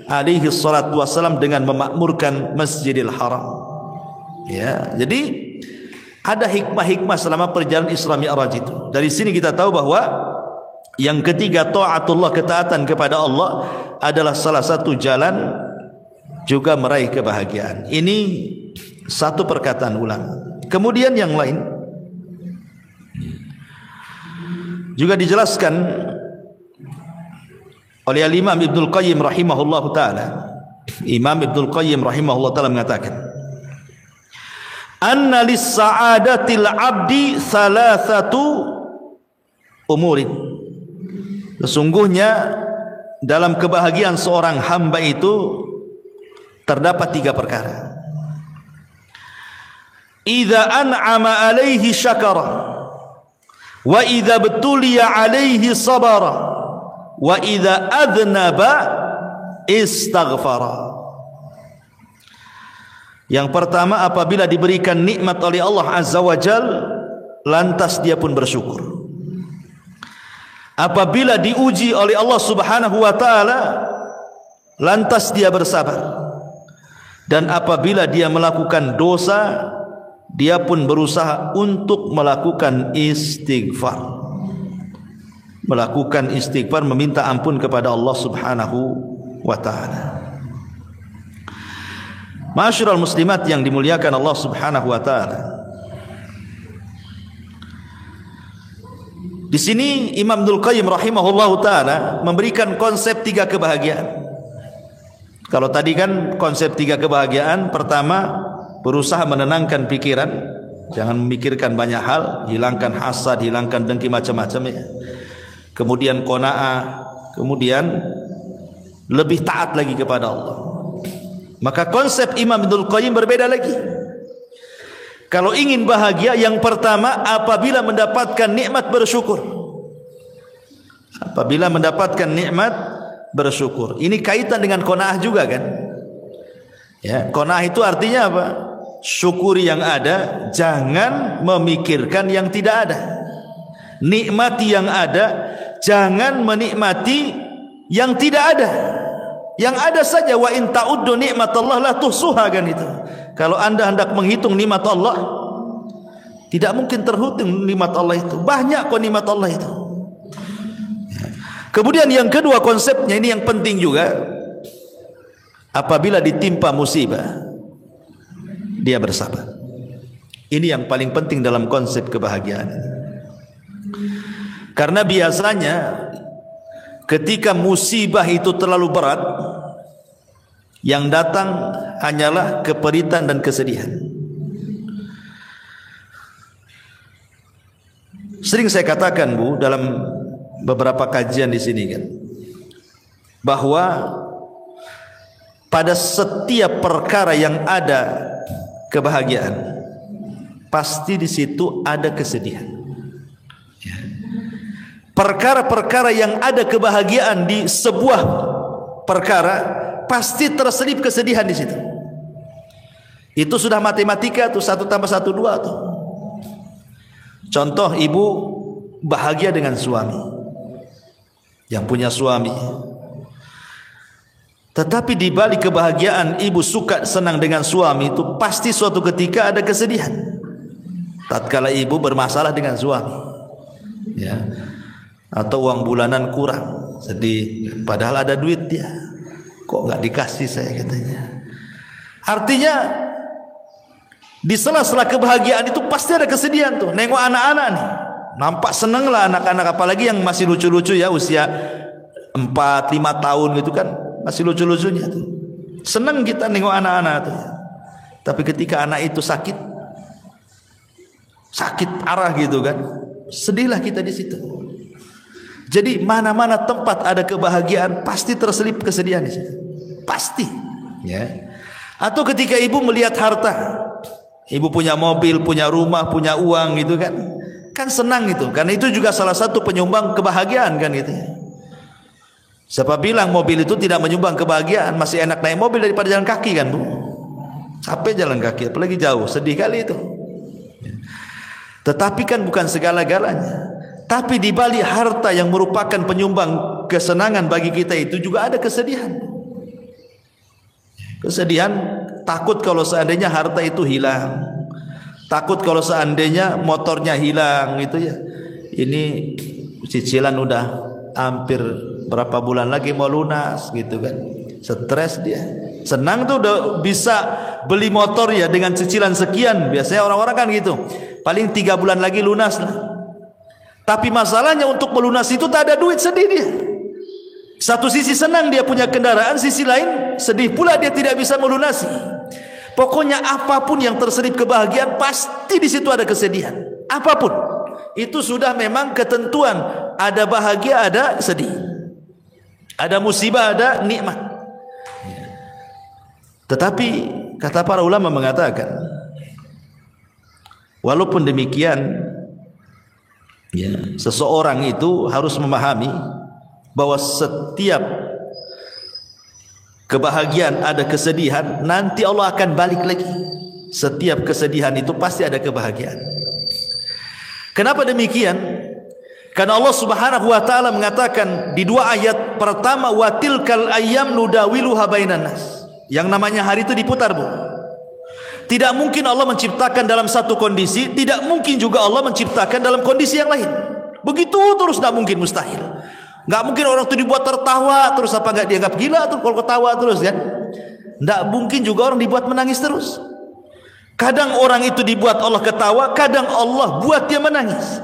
alaihi salatu wassalam, dengan memakmurkan Masjidil Haram. Ya, jadi ada hikmah-hikmah selama perjalanan Isra Mi'raj itu. Dari sini kita tahu bahwa yang ketiga, taatullah, ketaatan kepada Allah adalah salah satu jalan juga meraih kebahagiaan. Ini satu perkataan ulama. Kemudian yang lain juga dijelaskan oleh Imam Ibnul Qayyim rahimahullahu taala. Imam Ibnul Qayyim rahimahullahu taala mengatakan, anna lis-sa'adatil 'abdi thalathatu umurin. Sesungguhnya dalam kebahagiaan seorang hamba itu terdapat 3 perkara. Idza an'ama 'alaihi syakara, wa idza betuliya 'alaihi sabara, wa idza adnaba istaghfara. Yang pertama, apabila diberikan nikmat oleh Allah Azza wa Jal, lantas dia pun bersyukur. Apabila diuji oleh Allah Subhanahu wa taala, lantas dia bersabar. Dan apabila dia melakukan dosa, dia pun berusaha untuk melakukan istighfar. Melakukan istighfar, meminta ampun kepada Allah Subhanahu wa taala. Ma'asyiral muslimat yang dimuliakan Allah Subhanahu wa taala. Di sini Imam Ibnul Qayyim rahimahullahu taala memberikan konsep 3 kebahagiaan. Kalau tadi kan konsep 3 kebahagiaan, pertama berusaha menenangkan pikiran, jangan memikirkan banyak hal, hilangkan hasad, hilangkan dengki macam-macam ya. Kemudian qanaah, kemudian lebih taat lagi kepada Allah. Maka konsep Imam Ibnul Qayyim berbeda lagi. Kalau ingin bahagia, yang pertama apabila mendapatkan nikmat bersyukur. Apabila mendapatkan nikmat bersyukur. Ini kaitan dengan qanaah juga kan? Ya, qanaah itu artinya apa? Syukuri yang ada, jangan memikirkan yang tidak ada. Nikmati yang ada, jangan menikmati yang tidak ada. Yang ada saja, wa in ta'uddu nikmatallah la tuhsuha, kan itu. Kalau Anda hendak menghitung nikmat Allah, Tidak mungkin terhitung nikmat Allah itu. Banyak kok nikmat Allah itu. Kemudian yang kedua konsepnya ini yang penting juga. Apabila ditimpa musibah, dia bersabar. Ini yang paling penting dalam konsep kebahagiaan. Karena biasanya ketika musibah itu terlalu berat, yang datang hanyalah keperitan dan kesedihan. Sering saya katakan, Bu, dalam beberapa kajian di sini kan, bahwa pada setiap perkara yang ada kebahagiaan, pasti di situ ada kesedihan. Perkara-perkara yang ada kebahagiaan di sebuah perkara, pasti terselip kesedihan di situ. Itu sudah matematika tuh, 1 tambah 1 2 tuh. Contoh, ibu bahagia dengan suami, yang punya suami. Tetapi di balik kebahagiaan ibu suka senang dengan suami itu, pasti suatu ketika ada kesedihan. Tatkala ibu bermasalah dengan suami, ya, atau uang bulanan kurang, sedih. Padahal ada duit dia, kok nggak dikasih saya, katanya. Artinya di sela-sela kebahagiaan itu pasti ada kesedihan tuh. Nengok anak-anak nih, nampak seneng lah anak-anak, apalagi yang masih lucu-lucu ya, usia 4-5 tahun gitu kan, masih lucu-lucunya tuh. Seneng kita nengok anak-anak tuh. Tapi ketika anak itu sakit parah gitu kan, sedihlah kita di situ. Jadi mana-mana tempat ada kebahagiaan, pasti terselip kesedihan di situ. Pasti, ya. Atau ketika ibu melihat harta, ibu punya mobil, punya rumah, punya uang gitu kan, kan senang itu, karena itu juga salah satu penyumbang kebahagiaan kan gitu. Siapa bilang mobil itu tidak menyumbang kebahagiaan? Masih enak naik mobil daripada jalan kaki kan, Bu? Capek jalan kaki, apalagi jauh, sedih kali itu. Tetapi kan bukan segala-galanya. Tapi di balik harta yang merupakan penyumbang kesenangan bagi kita itu juga ada kesedihan. Kesedihan, takut kalau seandainya harta itu hilang, takut kalau seandainya motornya hilang gitu ya. Ini cicilan udah hampir berapa bulan lagi mau lunas gitu kan. Stres dia. Senang tuh udah bisa beli motor ya dengan cicilan sekian. Biasanya orang-orang kan gitu, paling 3 bulan lagi lunas lah. Tapi masalahnya untuk melunasi itu tak ada duit, sedih dia. Satu sisi senang dia punya kendaraan, sisi lain sedih pula dia tidak bisa melunasi. Pokoknya apapun yang terselip kebahagiaan, pasti di situ ada kesedihan. Apapun itu sudah memang ketentuan. Ada bahagia, ada sedih. Ada musibah, ada nikmat. Tetapi kata para ulama mengatakan, walaupun demikian, ya, seseorang itu harus memahami bahwa setiap kebahagiaan ada kesedihan, nanti Allah akan balik lagi. Setiap kesedihan itu pasti ada kebahagiaan. Kenapa demikian? Karena Allah Subhanahu wa taala mengatakan di 2 ayat pertama, wa tilkal ayyam nudawiluha bainan nas. Yang namanya hari itu diputar, Bu. Tidak mungkin Allah menciptakan dalam satu kondisi, tidak mungkin juga Allah menciptakan dalam kondisi yang lain. Begitu terus, tidak mungkin, mustahil. Nggak mungkin orang itu dibuat tertawa terus, apa nggak dianggap gila tuh kalau ketawa terus kan? Nggak mungkin juga orang dibuat menangis terus. Kadang orang itu dibuat Allah ketawa, kadang Allah buat dia menangis.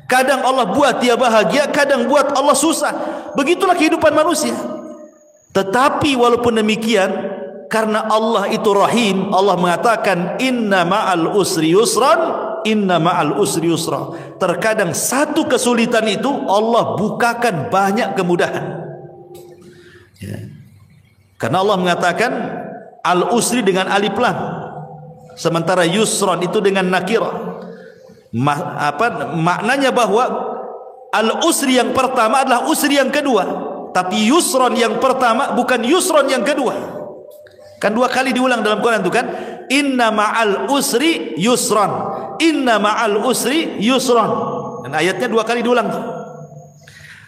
Kadang Allah buat dia bahagia, kadang buat Allah susah. Begitulah kehidupan manusia. Tetapi walaupun demikian, karena Allah itu Rahim, Allah mengatakan inna ma'al usri yusran, inna ma'al usri yusra. Terkadang satu kesulitan itu Allah bukakan banyak kemudahan, ya. Karena Allah mengatakan al-usri dengan alif lam, sementara yusran itu dengan nakirah. Maknanya bahwa al-usri yang pertama adalah usri yang kedua, tapi yusran yang pertama bukan yusran yang kedua. Kan 2 kali diulang dalam Quran itu kan, inna ma'al usri yusran, inna ma'al usri yusran. Dan ayatnya 2 kali diulang tuh.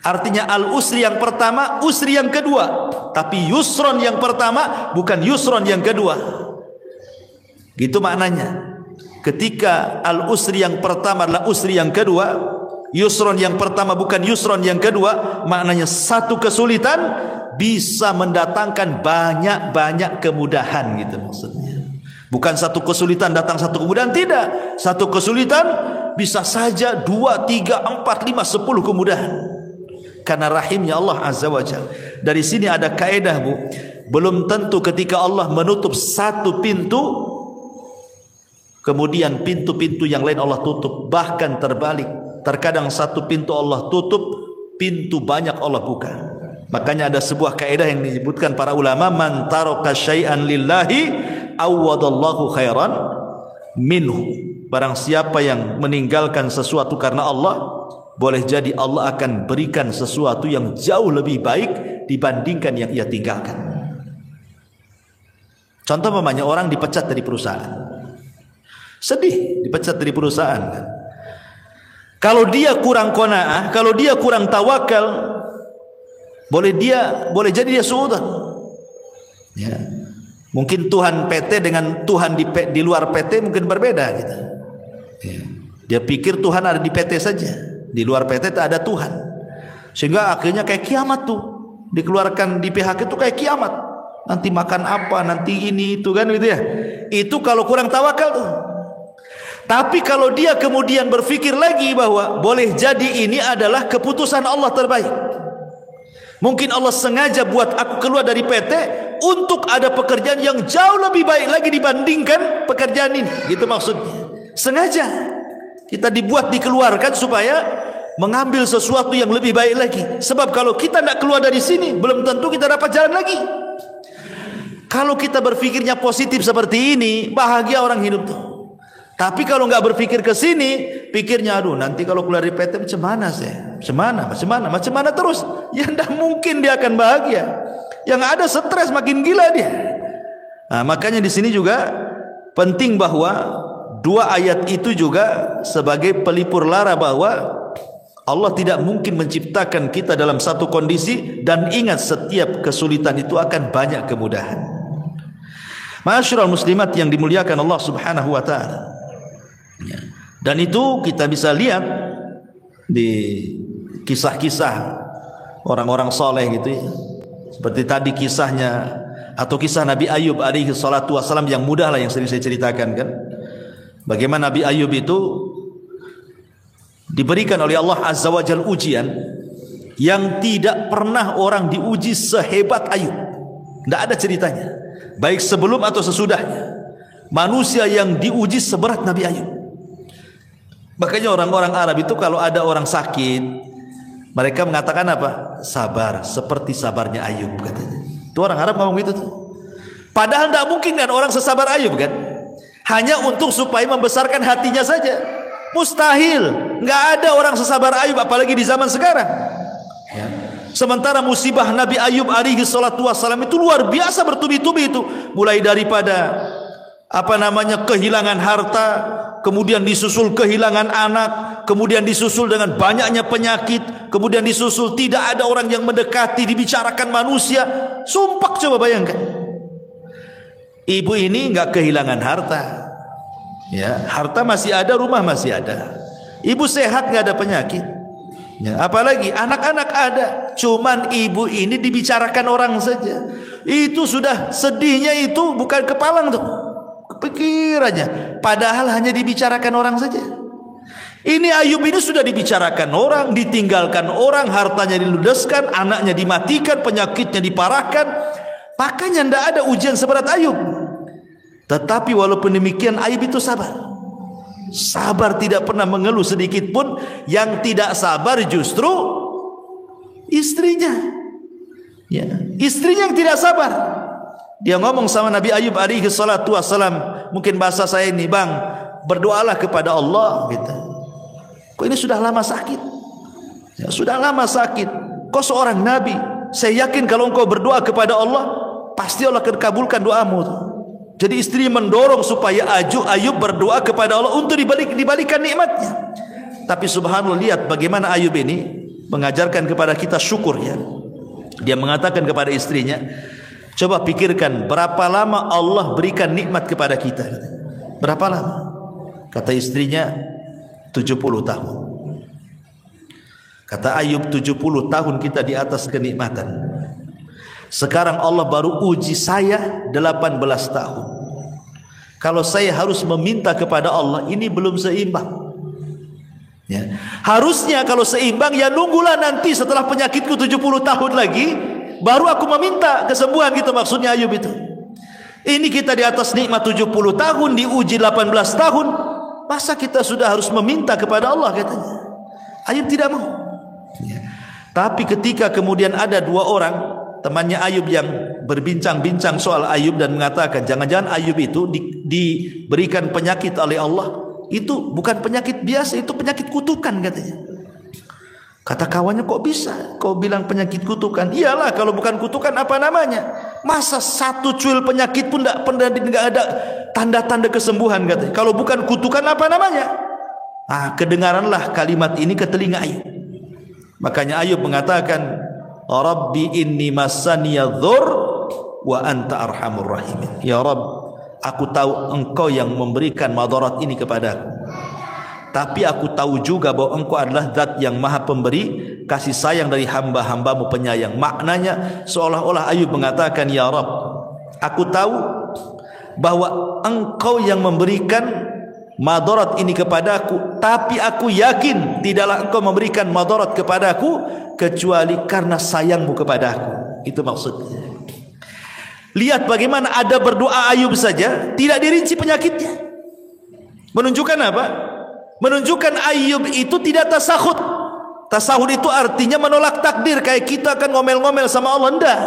Artinya al-usri yang pertama, usri yang kedua, tapi yusran yang pertama bukan yusran yang kedua. Gitu maknanya. ketika al-usri yang pertama adalah usri yang kedua, yusron yang pertama bukan yusron yang kedua, maknanya satu kesulitan bisa mendatangkan banyak-banyak kemudahan gitu maksudnya. Bukan satu kesulitan datang satu kemudahan, tidak. Satu kesulitan bisa saja 2, 3, 4, 5, 10 kemudahan. Karena rahimnya Allah Azza wa Jalla. Dari sini ada kaedah, Bu. Belum tentu ketika Allah menutup satu pintu, kemudian pintu-pintu yang lain Allah tutup. Bahkan terbalik. Terkadang satu pintu Allah tutup, pintu banyak Allah buka. Makanya ada sebuah kaedah yang disebutkan para ulama, man taraka syai'an lillahi awwadallahu khairan minhu. Barang siapa yang meninggalkan sesuatu karena Allah, boleh jadi Allah akan berikan sesuatu yang jauh lebih baik dibandingkan yang ia tinggalkan. Contoh namanya orang dipecat dari perusahaan. Sedih dipecat dari perusahaan kan? Kalau dia kurang qanaah, kalau dia kurang tawakal, boleh jadi dia suudzon. Ya. Mungkin Tuhan PT dengan Tuhan di luar PT mungkin berbeda gitu. Ya. Dia pikir Tuhan ada di PT saja, di luar PT tak ada Tuhan. Sehingga akhirnya kayak kiamat tuh. Dikeluarkan di PHK itu kayak kiamat. Nanti makan apa, nanti ini itu kan gitu ya. Itu kalau kurang tawakal tuh. Tapi kalau dia kemudian berpikir lagi bahwa boleh jadi ini adalah keputusan Allah terbaik. Mungkin Allah sengaja buat aku keluar dari PT untuk ada pekerjaan yang jauh lebih baik lagi dibandingkan pekerjaan ini. Gitu maksudnya. Sengaja kita dibuat dikeluarkan supaya mengambil sesuatu yang lebih baik lagi. Sebab kalau kita tidak keluar dari sini, belum tentu kita dapat jalan lagi. Kalau kita berpikirnya positif seperti ini, bahagia orang hidup tuh. Tapi kalau nggak berpikir ke sini, pikirnya aduh nanti kalau keluar dari PT macam mana saya? Macam mana terus? Ya tidak mungkin dia akan bahagia. Yang ada stres makin gila dia. Nah, makanya di sini juga penting bahwa dua ayat itu juga sebagai pelipur lara bahwa Allah tidak mungkin menciptakan kita dalam satu kondisi, dan ingat setiap kesulitan itu akan banyak kemudahan. Ma'asyiral muslimat yang dimuliakan Allah Subhanahu wa taala. Ya. Dan itu kita bisa lihat di kisah-kisah orang-orang soleh gitu ya. Seperti tadi kisahnya atau kisah Nabi Ayub alaihi salatu wassalam yang mudah lah yang sering saya ceritakan kan. Bagaimana Nabi Ayub itu diberikan oleh Allah Azza wa Jalla ujian yang tidak pernah orang diuji sehebat Ayub. Tidak ada ceritanya. Baik sebelum atau sesudahnya. Manusia yang diuji seberat Nabi Ayub. Makanya orang-orang Arab itu kalau ada orang sakit, mereka mengatakan apa? Sabar, seperti sabarnya Ayub katanya. Itu orang Arab ngomong gitu tuh. Padahal tidak mungkin kan orang sesabar Ayub kan? Hanya untuk supaya membesarkan hatinya saja. Mustahil. Nggak ada orang sesabar Ayub apalagi di zaman sekarang. Ya. Sementara musibah Nabi Ayub alaihi salatu wassalam itu luar biasa bertubi-tubi itu. Mulai daripada kehilangan harta, kemudian disusul kehilangan anak, kemudian disusul dengan banyaknya penyakit, kemudian disusul tidak ada orang yang mendekati, dibicarakan manusia. Sumpah, coba bayangkan. Ibu ini nggak kehilangan harta, ya, harta masih ada, rumah masih ada, ibu sehat, nggak ada penyakit, ya, apalagi anak-anak ada, cuman ibu ini dibicarakan orang saja. Itu sudah sedihnya itu bukan kepalang tuh, pikirannya, padahal hanya dibicarakan orang saja. Ini Ayub ini sudah dibicarakan orang, ditinggalkan orang, hartanya diludeskan, anaknya dimatikan, penyakitnya diparahkan. Makanya tidak ada ujian seberat Ayub. Tetapi walaupun demikian Ayub itu sabar. Sabar, tidak pernah mengeluh sedikit pun. Yang tidak sabar justru istrinya. Ya, istrinya yang tidak sabar. Dia ngomong sama Nabi Ayub alaihi salatu wassalam, mungkin bahasa saya ini, bang, berdoalah kepada Allah gitu. Kok ini sudah lama sakit, ya, sudah lama sakit, kau seorang nabi, saya yakin kalau engkau berdoa kepada Allah pasti Allah akan kabulkan doamu. Jadi istri mendorong supaya Ayub berdoa kepada Allah untuk dibalikan nikmatnya. Tapi subhanallah, lihat bagaimana Ayub ini mengajarkan kepada kita syukur ya. Dia mengatakan kepada istrinya, coba pikirkan berapa lama Allah berikan nikmat kepada kita. Berapa lama? Kata istrinya 70 tahun. Kata Ayub, 70 tahun kita di atas kenikmatan. Sekarang Allah baru uji saya 18 tahun. Kalau saya harus meminta kepada Allah, ini belum seimbang. Ya. Harusnya kalau seimbang, ya nunggulah nanti setelah penyakitku 70 tahun lagi, baru aku meminta kesembuhan, gitu maksudnya Ayub itu. Ini kita di atas nikmat 70 tahun, diuji 18 tahun, masa kita sudah harus meminta kepada Allah, katanya. Ayub tidak mau. Ya. Tapi ketika kemudian ada dua orang temannya Ayub yang berbincang-bincang soal Ayub dan mengatakan jangan-jangan Ayub itu diberikan penyakit oleh Allah, itu bukan penyakit biasa, itu penyakit kutukan, katanya. Kata kawannya, kok bisa kau bilang penyakit kutukan? Iyalah, kalau bukan kutukan apa namanya? Masa satu cuil penyakit pun tidak ada tanda-tanda kesembuhan, katanya. Kalau bukan kutukan apa namanya? Kedengaranlah kalimat ini ke telinga Ayub. Makanya Ayub mengatakan, Rabbi inni massaniya dzur wa anta arhamur rahimin. Ya Rabb, aku tahu engkau yang memberikan madarat ini kepadaku, tapi aku tahu juga bahwa engkau adalah zat yang maha pemberi kasih sayang dari hamba-hambamu penyayang. Maknanya seolah-olah Ayub mengatakan, ya Rabb, aku tahu bahwa engkau yang memberikan madarat ini kepadaku, tapi aku yakin tidaklah engkau memberikan madarat kepadaku kecuali karena sayangmu kepadaku. Itu maksudnya. Lihat bagaimana ada berdoa Ayub saja tidak dirinci penyakitnya. Menunjukkan apa? Menunjukkan Ayub itu tidak tasahud. Tasahud itu artinya menolak takdir, kayak kita kan ngomel-ngomel sama Allah. Enggak.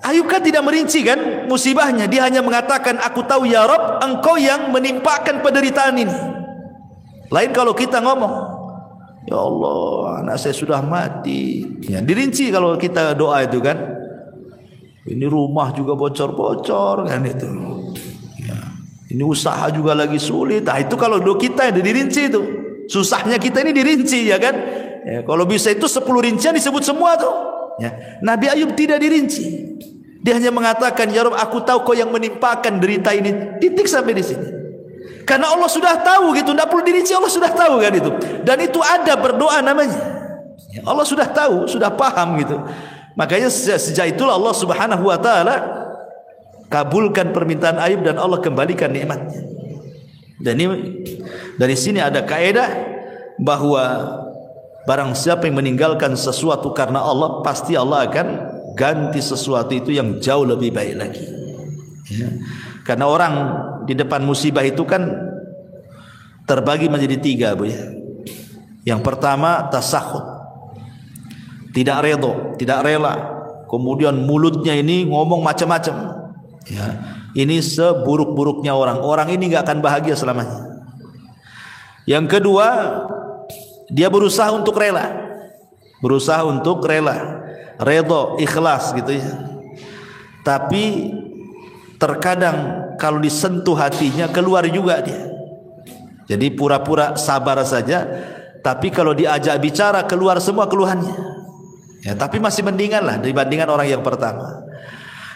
Ayub kan tidak merinci kan musibahnya, dia hanya mengatakan, aku tahu ya Rabb, engkau yang menimpakan penderitaan ini. Lain kalau kita ngomong, ya Allah, anak saya sudah mati, ya, dirinci kalau kita doa itu kan. Ini rumah juga bocor-bocor kan itu, ya, ini usaha juga lagi sulit. Itu kalau doa kita itu dirinci, itu susahnya kita ini dirinci, ya kan. Ya, kalau bisa itu 10 rincian disebut semua tuh, ya. Nabi Ayub tidak dirinci. Dia hanya mengatakan, ya Rabb, aku tahu kau yang menimpakan derita ini. Titik sampai di sini. Karena Allah sudah tahu gitu, tidak perlu dirinci, Allah sudah tahu kan itu. Dan itu ada berdoa namanya. Ya, Allah sudah tahu, sudah paham gitu. Makanya sejak itulah Allah Subhanahu wa taala kabulkan permintaan Ayub dan Allah kembalikan nikmatnya. Dan ini dari sini ada kaidah bahwa barang siapa yang meninggalkan sesuatu karena Allah, pasti Allah akan ganti sesuatu itu yang jauh lebih baik lagi, ya. Karena orang di depan musibah itu kan terbagi menjadi 3, Bu, ya. Yang pertama tasahud, tidak redha, tidak rela, kemudian mulutnya ini ngomong macam-macam, ya. Ini seburuk-buruknya orang ini nggak akan bahagia selamanya. Yang kedua, dia berusaha untuk rela, redha, ikhlas gitu ya. Tapi terkadang kalau disentuh hatinya keluar juga dia. Jadi pura-pura sabar saja, tapi kalau diajak bicara keluar semua keluhannya. Ya, tapi masih mendingan lah dibandingkan orang yang pertama.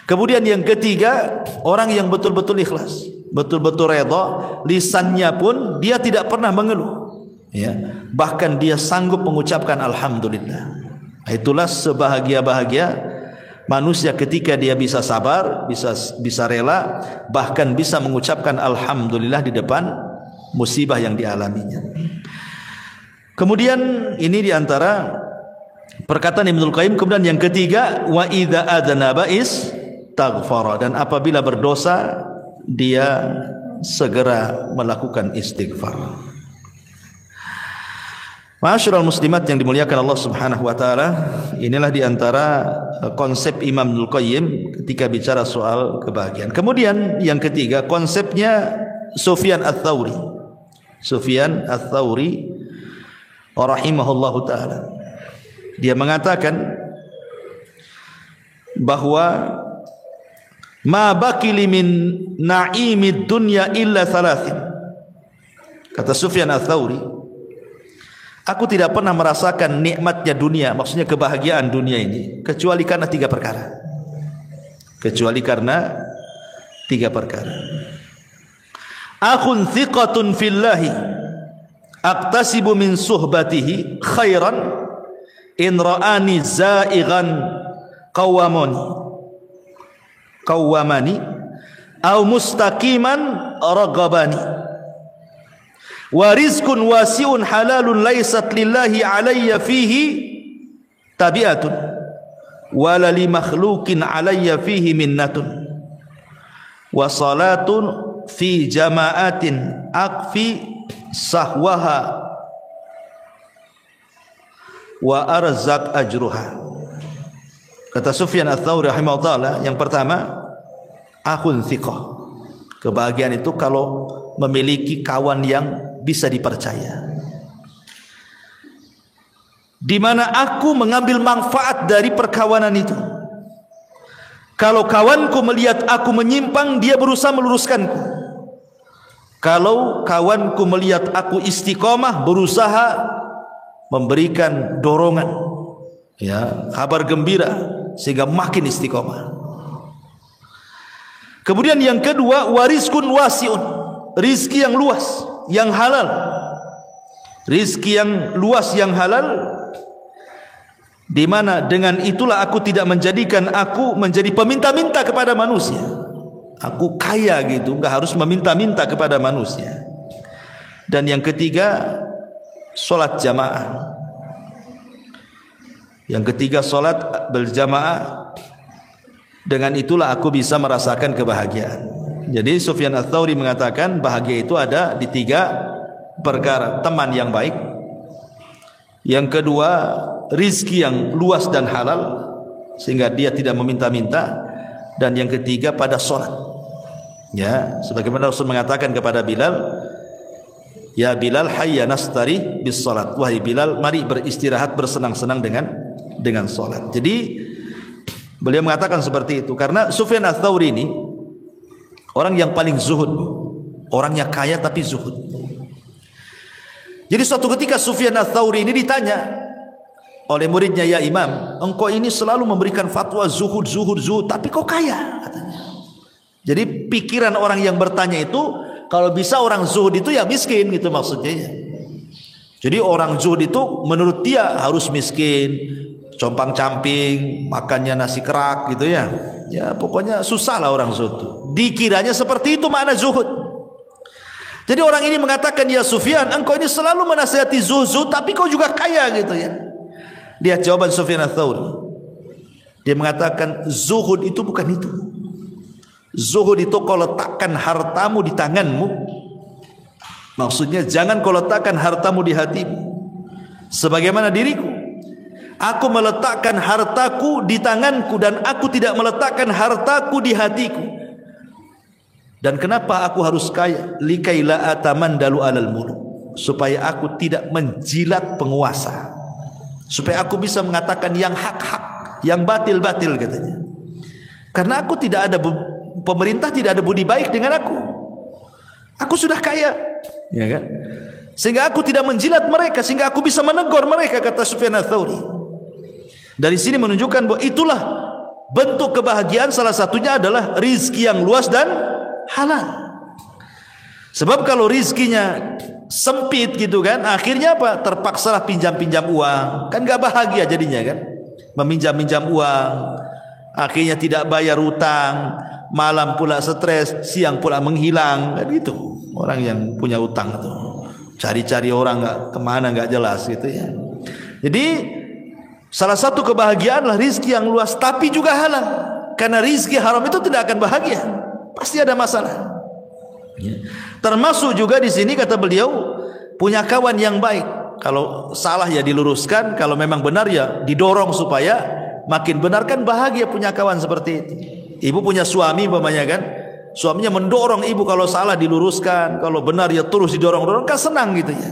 Kemudian yang ketiga, orang yang betul-betul ikhlas, betul-betul redha, lisannya pun dia tidak pernah mengeluh, ya. Bahkan dia sanggup mengucapkan alhamdulillah. Itulah sebahagia-bahagia manusia ketika dia bisa sabar, bisa rela, bahkan bisa mengucapkan alhamdulillah di depan musibah yang dialaminya. Kemudian ini diantara perkataan Ibnul Qayyim. Kemudian yang ketiga, wa idza adnaba istaghfara, dan apabila berdosa dia segera melakukan istighfar. Ma'asyiral muslimat yang dimuliakan Allah Subhanahu wa taala, inilah diantara konsep Imam Ibnul Qayyim ketika bicara soal kebahagiaan. Kemudian yang ketiga, konsepnya Sufyan Ats-Tsauri. Sufyan Ats-Tsauri rahimahullahu taala, dia mengatakan bahwa ma baqili min na'imid dunya illa thalathin. Kata Sufyan Ats-Tsauri, aku tidak pernah merasakan nikmatnya dunia, maksudnya kebahagiaan dunia ini, kecuali karena 3 perkara. Kecuali karena 3 perkara. akhun thiqatun fillahi aqtasibu min suhbatihi khairan in ra'ani za'ighan qawwamani aw mustaqiman ragabani wa rizqun wasi'un halalun laysat lillahi alayya fihi tabi'atun wala li makhluqin alayya fihi minnatun wa salatun fi jama'atin akfi sahwaha wa arzak ajruha. Kata Sufyan Ats-Tsauri rahimahullah, yang pertama akhun thiqah. Kebahagiaan itu kalau memiliki kawan yang bisa dipercaya, di mana aku mengambil manfaat dari perkawanan itu. Kalau kawanku melihat aku menyimpang, dia berusaha meluruskanku. Kalau kawanku melihat aku istiqomah, berusaha memberikan dorongan, ya, kabar gembira sehingga makin istiqomah. Kemudian yang kedua, warizkun wasiun, rizki yang luas, yang halal. Rizki yang luas, yang halal, di mana dengan itulah aku tidak menjadikan aku menjadi peminta-minta kepada manusia. Aku kaya gitu, enggak harus meminta-minta kepada manusia. Dan yang ketiga, salat jamaah. Yang ketiga, salat berjamaah. Dengan itulah aku bisa merasakan kebahagiaan. Jadi Sufyan Ats-Tsauri mengatakan bahagia itu ada di 3 perkara. Teman yang baik, yang kedua rizki yang luas dan halal sehingga dia tidak meminta-minta, dan yang ketiga pada sholat, ya, sebagaimana Rasul mengatakan kepada Bilal, ya Bilal hayya nastari bis sholat, wahai Bilal, mari beristirahat, bersenang-senang dengan sholat. Jadi beliau mengatakan seperti itu karena Sufyan Ats-Tsauri ini orang yang paling zuhud, orangnya kaya tapi zuhud. Jadi suatu ketika Sufyan Ats-Tsauri ini ditanya oleh muridnya, ya Imam, engkau ini selalu memberikan fatwa zuhud, tapi kok kaya, katanya. Jadi pikiran orang yang bertanya itu, kalau bisa orang zuhud itu ya miskin gitu maksudnya. Jadi orang zuhud itu menurut dia harus miskin, compang-camping, makannya nasi kerak gitu ya. Ya pokoknya susah lah orang zuhud. Dikiranya seperti itu makna zuhud. Jadi orang ini mengatakan, ya Sufyan, engkau ini selalu menasihati zuhud, tapi kau juga kaya gitu ya. Lihat jawaban Sufyan Ats-Tsauri. Dia mengatakan zuhud itu bukan itu. Zuhud itu kau letakkan hartamu di tanganmu. Maksudnya jangan kau letakkan hartamu di hatimu. Sebagaimana diriku, aku meletakkan hartaku di tanganku dan aku tidak meletakkan hartaku di hatiku. Dan kenapa aku harus kaya? Likaila atamandalu alal muluk, supaya aku tidak menjilat penguasa, supaya aku bisa mengatakan yang hak-hak, yang batil-batil katanya. Karena aku tidak ada, pemerintah tidak ada budi baik dengan aku. Aku sudah kaya, ya kan? Sehingga aku tidak menjilat mereka, sehingga aku bisa menegur mereka, kata Sufyan Ats-Tsauri. Dari sini menunjukkan bahwa itulah bentuk kebahagiaan, salah satunya adalah rizki yang luas dan halal. Sebab kalau rizkinya sempit gitu kan, akhirnya apa? Terpaksalah pinjam-pinjam uang, kan gak bahagia jadinya kan. Meminjam-minjam uang, akhirnya tidak bayar utang, malam pula stres, siang pula menghilang, kan gitu. Orang yang punya utang itu cari-cari orang nggak kemana, nggak jelas gitu ya. Jadi salah satu kebahagiaan adalah rizki yang luas tapi juga halal. Karena rizki haram itu tidak akan bahagia, pasti ada masalah. Ya. Termasuk juga di sini kata beliau, punya kawan yang baik. Kalau salah ya diluruskan, kalau memang benar ya didorong supaya makin benar, kan bahagia punya kawan seperti itu. Ibu punya suami umpamanya kan, suaminya mendorong ibu, kalau salah diluruskan, kalau benar ya terus didorong-dorong, kan senang gitu ya.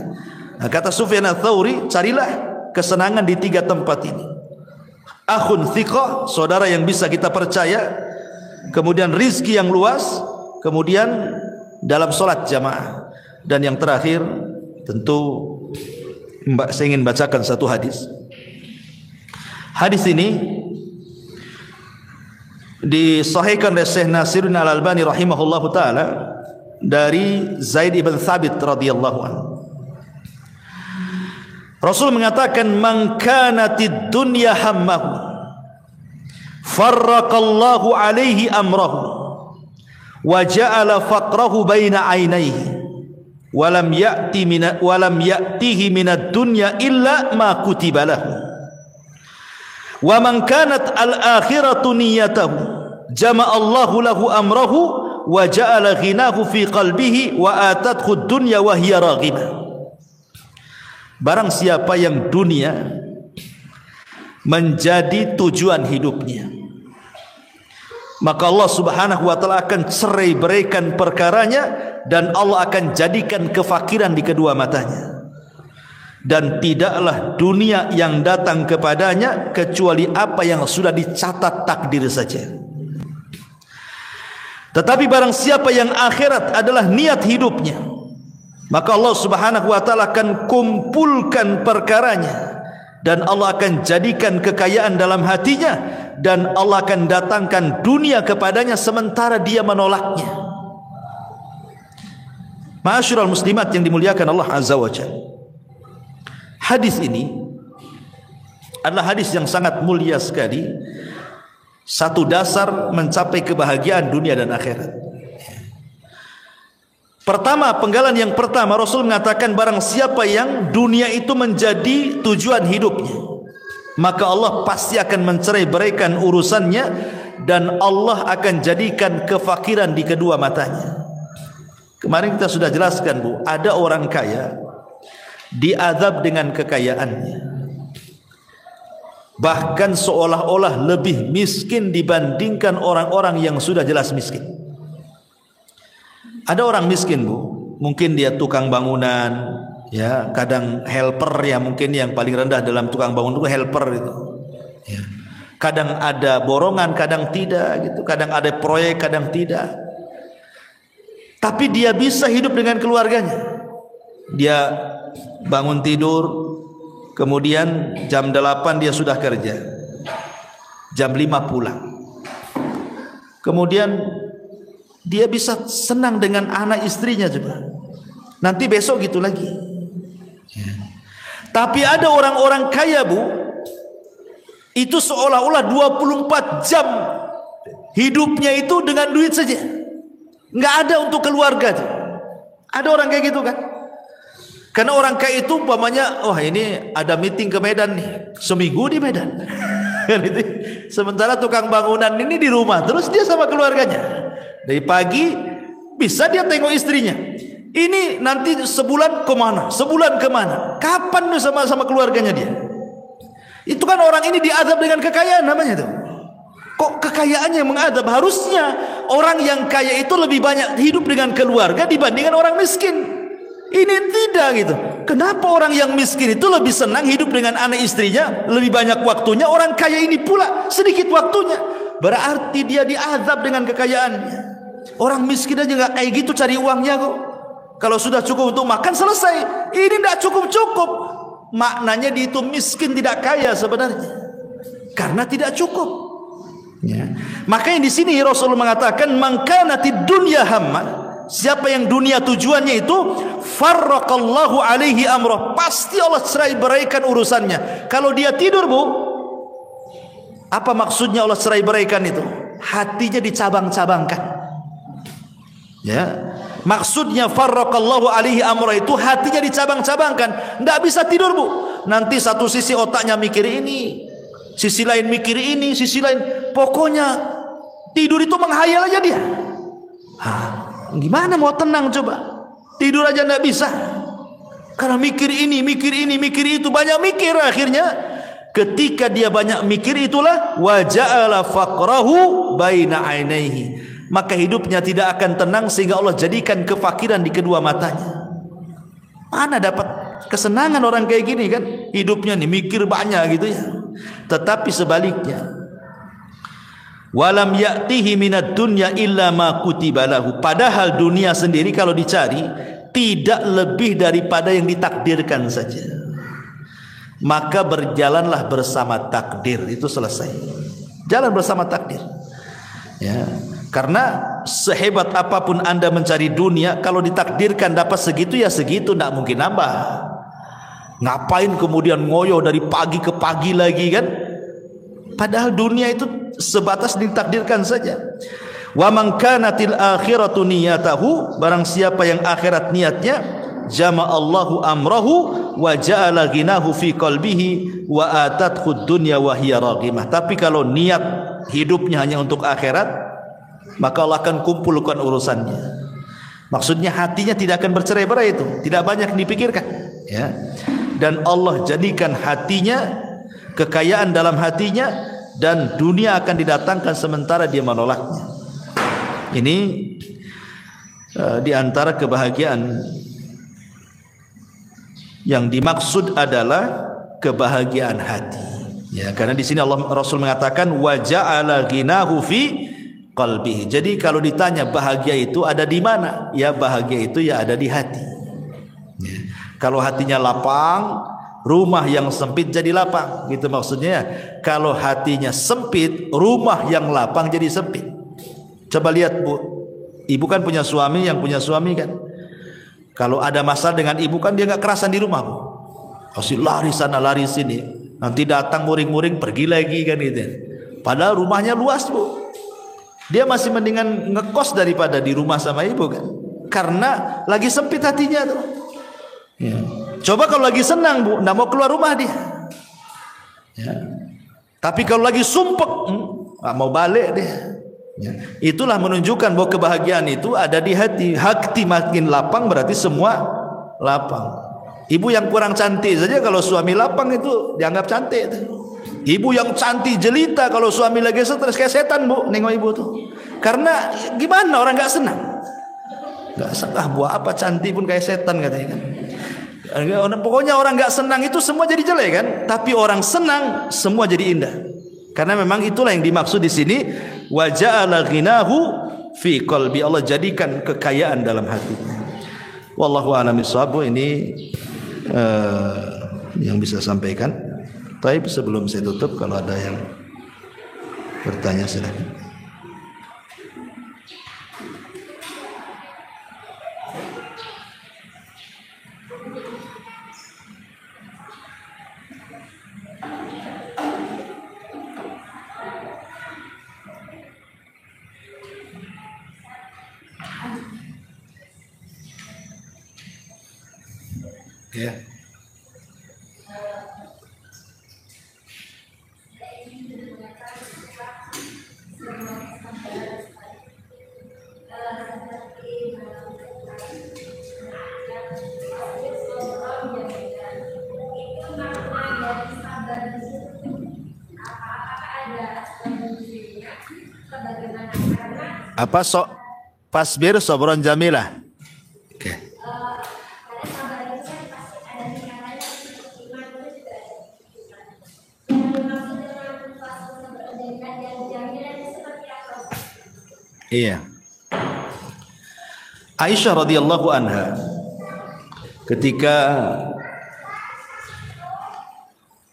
Nah, kata Sufyan Ats-Tsauri, carilah kesenangan di 3 tempat ini. Akhun thiqah, saudara yang bisa kita percaya, kemudian rizki yang luas, kemudian dalam sholat jamaah, dan yang terakhir tentu saya ingin bacakan satu hadis. Hadis ini disahihkan oleh Syekh Nasiruddin Al-Albani rahimahullahu taala dari Zaid ibn Thabit radhiyallahu anhu. Rasul mengatakan, "Man kanatid dunya hammahu, farraqallahu alaihi amrahu, wa ja'ala faqrahu baina 'ainaihi, wa lam ya'tihi minad dunya illa ma kutiba lahu. Wa man kanat al-akhiratu niyyatahu, jama'allahu lahu amrahu, wa ja'ala ghinahu fi qalbihi, wa atathu ad-dunya wa hiya raghibah." Barang siapa yang dunia menjadi tujuan hidupnya, maka Allah subhanahu wa ta'ala akan cerai beraikan perkaranya, dan Allah akan jadikan kefakiran di kedua matanya, dan tidaklah dunia yang datang kepadanya kecuali apa yang sudah dicatat takdir saja. Tetapi barang siapa yang akhirat adalah niat hidupnya, maka Allah subhanahu wa ta'ala akan kumpulkan perkaranya, dan Allah akan jadikan kekayaan dalam hatinya, dan Allah akan datangkan dunia kepadanya sementara dia menolaknya. Ma'asyiral muslimat yang dimuliakan Allah azza wa jalla, hadis ini adalah hadis yang sangat mulia sekali, satu dasar mencapai kebahagiaan dunia dan akhirat. Pertama, penggalan yang pertama, Rasul mengatakan barang siapa yang dunia itu menjadi tujuan hidupnya, maka Allah pasti akan mencerai beraikan urusannya, dan Allah akan jadikan kefakiran di kedua matanya. Kemarin kita sudah jelaskan, Bu, ada orang kaya diazab dengan kekayaannya, bahkan seolah-olah lebih miskin dibandingkan orang-orang yang sudah jelas miskin. Ada orang miskin, Bu, mungkin dia tukang bangunan, ya, kadang helper, ya, mungkin yang paling rendah dalam tukang bangunan itu helper itu. Ya. Kadang ada borongan, kadang tidak, gitu. Kadang ada proyek, kadang tidak. Tapi dia bisa hidup dengan keluarganya. Dia bangun tidur, kemudian jam 8 dia sudah kerja, jam 5 pulang. Kemudian dia bisa senang dengan anak istrinya juga. Nanti besok gitu lagi. Ya. Tapi ada orang-orang kaya, Bu, itu seolah-olah 24 jam hidupnya itu dengan duit saja, nggak ada untuk keluarga. Ada orang kayak gitu kan? Karena orang kaya itu umpamanya, oh ini ada meeting ke Medan nih, seminggu di Medan. Sementara tukang bangunan ini di rumah terus dia sama keluarganya. Dari pagi bisa dia tengok istrinya. Ini nanti sebulan kemana? Sebulan kemana? Kapan tuh sama keluarganya dia? Itu kan orang ini diazab dengan kekayaan namanya tuh. Kok kekayaannya yang mengadab? Harusnya orang yang kaya itu lebih banyak hidup dengan keluarga dibandingkan orang miskin. Ini tidak gitu. Kenapa orang yang miskin itu lebih senang hidup dengan anak istrinya, lebih banyak waktunya? Orang kaya ini pula sedikit waktunya. Berarti dia diazab dengan kekayaannya. Orang miskin aja nggak kayak gitu cari uangnya kok. Kalau sudah cukup untuk makan selesai. Ini tidak cukup-cukup. Maknanya dia itu miskin, tidak kaya sebenarnya, karena tidak cukup. Ya. Makanya di sini Rasulullah mengatakan, "Man kanatid dunya hamma", siapa yang dunia tujuannya itu, farraqallahu alaihi amrah, pasti Allah cerai beraikan urusannya. Kalau dia tidur, Bu, apa maksudnya Allah cerai beraikan itu? Hatinya dicabang-cabangkan. Ya, maksudnya farraqallahu alaihi amra itu hatinya dicabang-cabangkan, tidak bisa tidur, Bu. Nanti satu sisi otaknya mikir ini, sisi lain mikir ini, sisi lain, pokoknya tidur itu menghayal aja dia. Gimana mau tenang coba? Tidur aja tidak bisa, karena mikir ini, mikir ini, mikir itu, banyak mikir. Akhirnya ketika dia banyak mikir itulah wa ja'ala faqrahu baina ainaihi, maka hidupnya tidak akan tenang sehingga Allah jadikan kefakiran di kedua matanya. Mana dapat kesenangan orang kayak gini kan? Hidupnya nih mikir banyak gitu ya. Tetapi sebaliknya, walam ya'tihi minad dunya illa ma kutiba lahu, padahal dunia sendiri kalau dicari tidak lebih daripada yang ditakdirkan saja. Maka berjalanlah bersama takdir, itu selesai. Jalan bersama takdir. Ya. Karena sehebat apapun Anda mencari dunia, kalau ditakdirkan dapat segitu ya segitu, tidak mungkin nambah. Ngapain kemudian ngoyo dari pagi ke pagi lagi kan? Padahal dunia itu sebatas ditakdirkan saja. Wa man kanatil akhiratu niyatahu, barang siapa yang akhirat niatnya, jama'allahu amrahu wa ja'ala ghinahu fi qalbihi wa atathu dunya wa hiya raghimah. Tapi kalau niat hidupnya hanya untuk akhirat, maka Allah akan kumpulkan urusannya. Maksudnya hatinya tidak akan bercerai-berai, itu tidak banyak dipikirkan, ya. Dan Allah jadikan hatinya, kekayaan dalam hatinya, dan dunia akan didatangkan sementara dia menolaknya. Ini di antara kebahagiaan yang dimaksud adalah kebahagiaan hati, ya. Karena di sini Allah Rasul mengatakan wa ja'ala ghinahu fi qalbihi. Jadi kalau ditanya bahagia itu ada di mana? Ya bahagia itu ya ada di hati. Ya. Kalau hatinya lapang, rumah yang sempit jadi lapang. Gitu maksudnya. Kalau hatinya sempit, rumah yang lapang jadi sempit. Coba lihat Bu, ibu kan punya suami, yang punya suami kan, kalau ada masalah dengan ibu kan dia nggak kerasan di rumah Bu. Pasti lari sana lari sini. Nanti datang muring-muring pergi lagi kan gitu. Padahal rumahnya luas Bu. Dia masih mendingan ngekos daripada di rumah sama ibu kan, karena lagi sempit hatinya tuh, ya. Coba kalau lagi senang Bu, nggak mau keluar rumah dia, ya. Tapi kalau lagi sumpek, nggak mau balik dia, ya. Itulah menunjukkan bahwa kebahagiaan itu ada di hati. Hati makin lapang berarti semua lapang. Ibu yang kurang cantik saja kalau suami lapang itu dianggap cantik tuh. Ibu yang cantik jelita kalau suami lagi stres kayak setan Bu, nengok ibu tuh. Karena gimana, orang nggak senang. Nggak senang, buah apa cantik pun kayak setan katanya kan. Pokoknya orang nggak senang itu semua jadi jelek kan. Tapi orang senang semua jadi indah. Karena memang itulah yang dimaksud di sini. Wa ja'ala ghinahu fi qalbi. Allah jadikan kekayaan dalam hatinya. Wallahu a'lam bishawab. Ini yang bisa sampaikan. Tapi sebelum saya tutup, kalau ada yang bertanya silakan. Ya. Apa sok pasbir sabron jamilah. Oke. Iya. Aisyah radhiyallahu anha ketika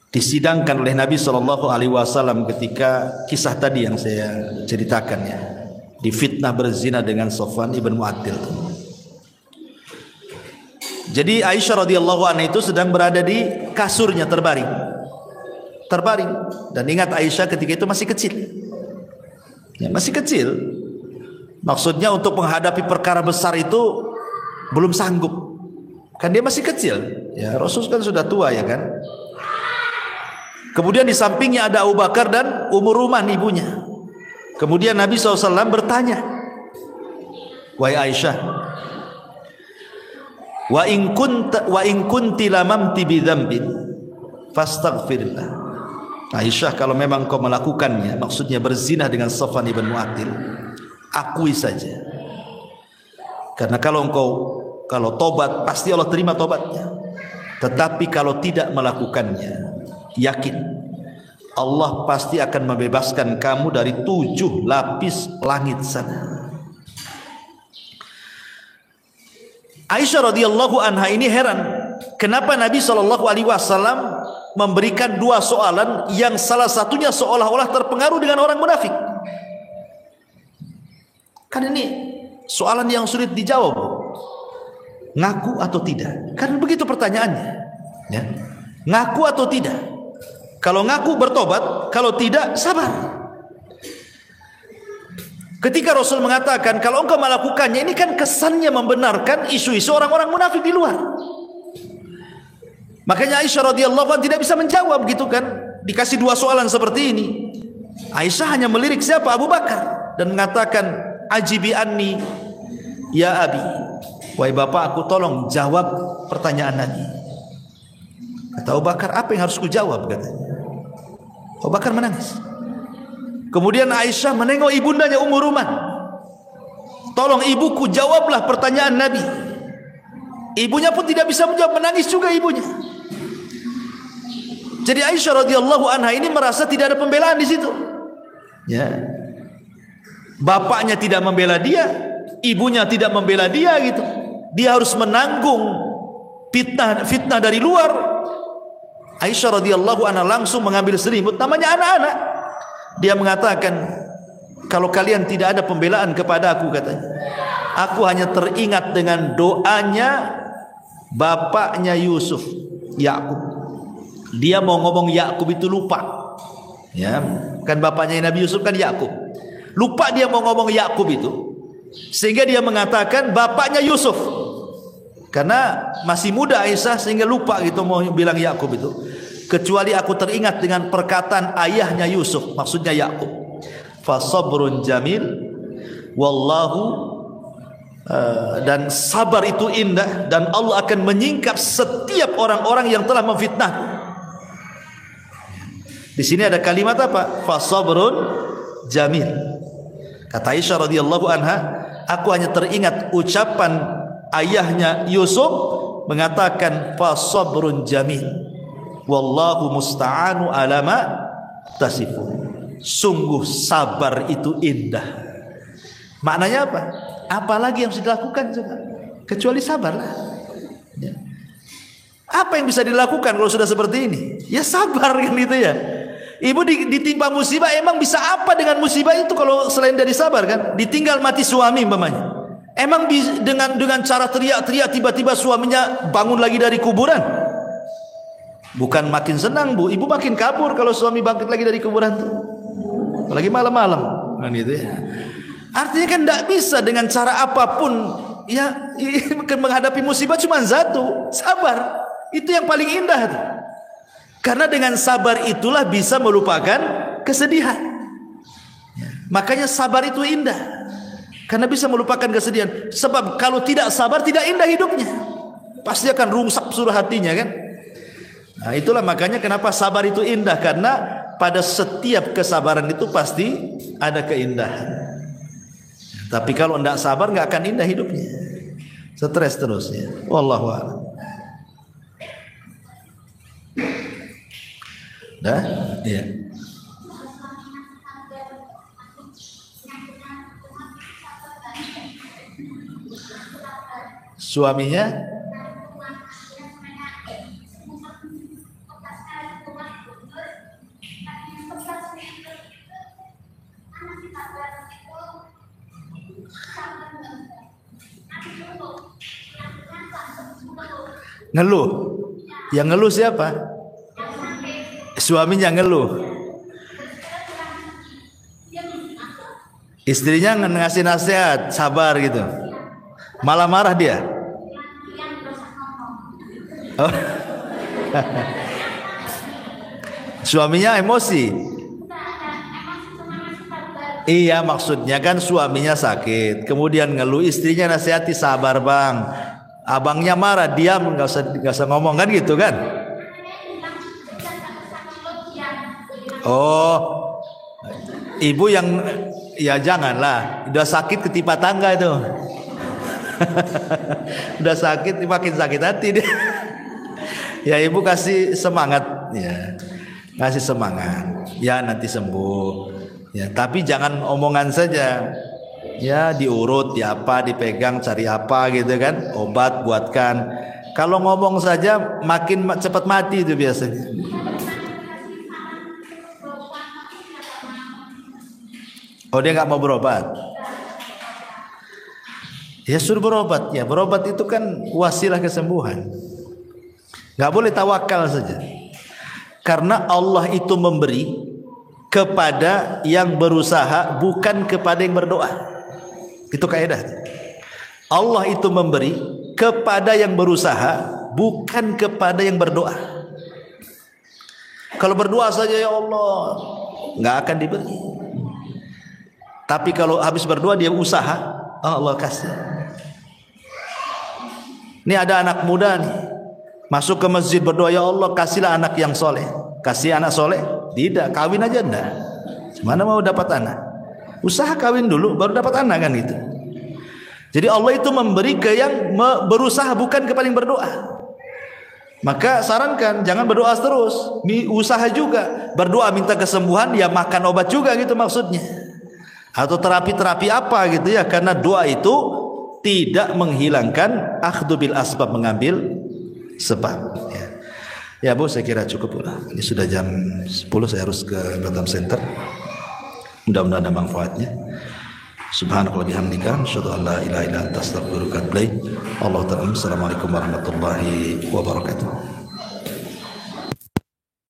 disidangkan oleh Nabi SAW ketika kisah tadi yang saya ceritakan ya, difitnah berzina dengan Safwan ibn Mu'attil. Jadi Aisyah radhiyallahu anha itu sedang berada di kasurnya terbaring. Dan ingat Aisyah ketika itu masih kecil. Ya, masih kecil. Maksudnya untuk menghadapi perkara besar itu belum sanggup. Kan dia masih kecil. Ya, Rasul kan sudah tua ya kan. Kemudian di sampingnya ada Abu Bakar dan Ummu Ruman ibunya. Kemudian Nabi SAW bertanya, wahai Aisyah, wa in kunti lamamti bidzambin fastaghfirillah. Aisyah, kalau memang kau melakukannya, maksudnya berzina dengan Safwan ibn Mu'attil, akui saja. Karena kalau tobat pasti Allah terima tobatnya. Tetapi kalau tidak melakukannya, yakin Allah pasti akan membebaskan kamu dari 7 lapis langit sana. Aisyah radhiyallahu anha ini heran, kenapa Nabi SAW memberikan 2 soalan yang salah satunya seolah-olah terpengaruh dengan orang munafik. Kan ini soalan yang sulit dijawab. Ngaku atau tidak? Kan begitu pertanyaannya. Ya. Ngaku atau tidak? Kalau ngaku bertobat, kalau tidak sabar. Ketika Rasul mengatakan kalau engkau melakukannya, ini kan kesannya membenarkan isu-isu orang-orang munafik di luar. Makanya Aisyah radhiyallahu anha tidak bisa menjawab gitu kan. Dikasih dua soalan seperti ini. Aisyah hanya melirik siapa? Abu Bakar dan mengatakan, "Ajibi anni ya abi." Wahai bapak, aku tolong jawab pertanyaan Nabi. Kata Abu Bakar, "Apa yang harus kujawab?" katanya. Abu Bakar menangis. Kemudian Aisyah menengok ibundanya Ummu Ruman. "Tolong ibuku, jawablah pertanyaan Nabi." Ibunya pun tidak bisa menjawab, menangis juga ibunya. Jadi Aisyah radhiyallahu anha ini merasa tidak ada pembelaan di situ. Ya. Bapaknya tidak membela dia, ibunya tidak membela dia gitu. Dia harus menanggung fitnah dari luar. Aisyah radhiyallahu anha langsung mengambil selimut, namanya anak-anak. Dia mengatakan, "Kalau kalian tidak ada pembelaan kepada aku," katanya, "aku hanya teringat dengan doanya bapaknya Yusuf, Yakub. Dia mau ngomong Yakub itu lupa. Ya, kan bapaknya Nabi Yusuf kan Yakub. Lupa dia mau ngomong Yakub itu. Sehingga dia mengatakan bapaknya Yusuf. Karena masih muda Aisyah sehingga lupa gitu mau bilang Yakub itu. Kecuali aku teringat dengan perkataan ayahnya Yusuf, maksudnya Yakub. Fa sabrun jamil wallahu dan sabar itu indah dan Allah akan menyingkap setiap orang-orang yang telah memfitnah." Di sini ada kalimat apa? Fa sabrun jamil. Kata Aisyah radhiyallahu anha, aku hanya teringat ucapan ayahnya Yusuf mengatakan fa sabrun jamil wallahu musta'anu ala ma tasifun. Sungguh sabar itu indah. Maknanya apa? Apalagi yang harus dilakukan coba? Kecuali sabarlah. Ya. Apa yang bisa dilakukan kalau sudah seperti ini? Ya sabar kan gitu ya. Ibu ditimpa musibah, emang bisa apa dengan musibah itu kalau selain dari sabar kan? Ditinggal mati suami umpamanya. Emang dengan cara teriak-teriak tiba-tiba suaminya bangun lagi dari kuburan? Bukan makin senang bu, ibu makin kabur kalau suami bangkit lagi dari kuburan tuh. Apalagi malam-malam kan gitu ya. Artinya kan tidak bisa dengan cara apapun ya menghadapi musibah cuma satu, sabar. Itu yang paling indah tuh. Karena dengan sabar itulah bisa melupakan kesedihan. Makanya sabar itu indah. Karena bisa melupakan kesedihan. Sebab kalau tidak sabar tidak indah hidupnya. Pasti akan rungsak seluruh hatinya kan. Nah itulah makanya kenapa sabar itu indah. Karena pada setiap kesabaran itu pasti ada keindahan. Tapi kalau tidak sabar nggak akan indah hidupnya. Stres terusnya. Wallahu a'lam. Dah? Iya. Suaminya ngeluh. Yang ngeluh siapa? Suaminya ngeluh. Istrinya ngasih nasihat, sabar gitu. Malah marah dia. Oh. Suaminya emosi. Iya, maksudnya kan suaminya sakit, kemudian ngeluh, istrinya nasihati, sabar bang. Abangnya marah, diam, nggak usah ngomong kan gitu kan? Oh, ibu yang ya janganlah, udah sakit ketipa tangga itu. Udah sakit makin sakit hati dia. Ya ibu kasih semangat ya. Kasih semangat. Ya nanti sembuh. Ya, tapi jangan omongan saja. Ya diurut, ya apa, dipegang, cari apa gitu kan. Obat buatkan. Kalau ngomong saja makin cepat mati itu biasanya. Oh dia nggak mau berobat. Ya suruh berobat. Ya berobat itu kan wasilah kesembuhan. Gak boleh tawakal saja. Karena Allah itu memberi kepada yang berusaha, bukan kepada yang berdoa. Itu kaidah. Allah itu memberi kepada yang berusaha, bukan kepada yang berdoa. Kalau berdoa saja ya Allah, nggak akan diberi. Tapi kalau habis berdoa dia usaha, Allah kasih. Ini ada anak muda nih, masuk ke masjid berdoa, ya Allah kasihlah anak yang soleh. Kasih anak soleh? Tidak, kawin aja enggak. Mana mau dapat anak? Usaha kawin dulu baru dapat anak kan gitu. Jadi Allah itu memberi ke yang berusaha, bukan kepada yang berdoa. Maka sarankan jangan berdoa terus, usaha juga. Berdoa minta kesembuhan, ya makan obat juga gitu maksudnya. Atau terapi-terapi apa gitu ya, karena doa itu tidak menghilangkan akhdhu bil asbab, mengambil sebab ya. Ya Bu, saya kira cukup lah. Ini sudah jam 10, saya harus ke Batam Center. Mudah-mudahan ada manfaatnya. Subhanakallah bihamdika, asyhadu an la ilaha illa anta astaghfiruka wa atubu ilaik. Allahu ta'ala. Assalamualaikum warahmatullahi wabarakatuh.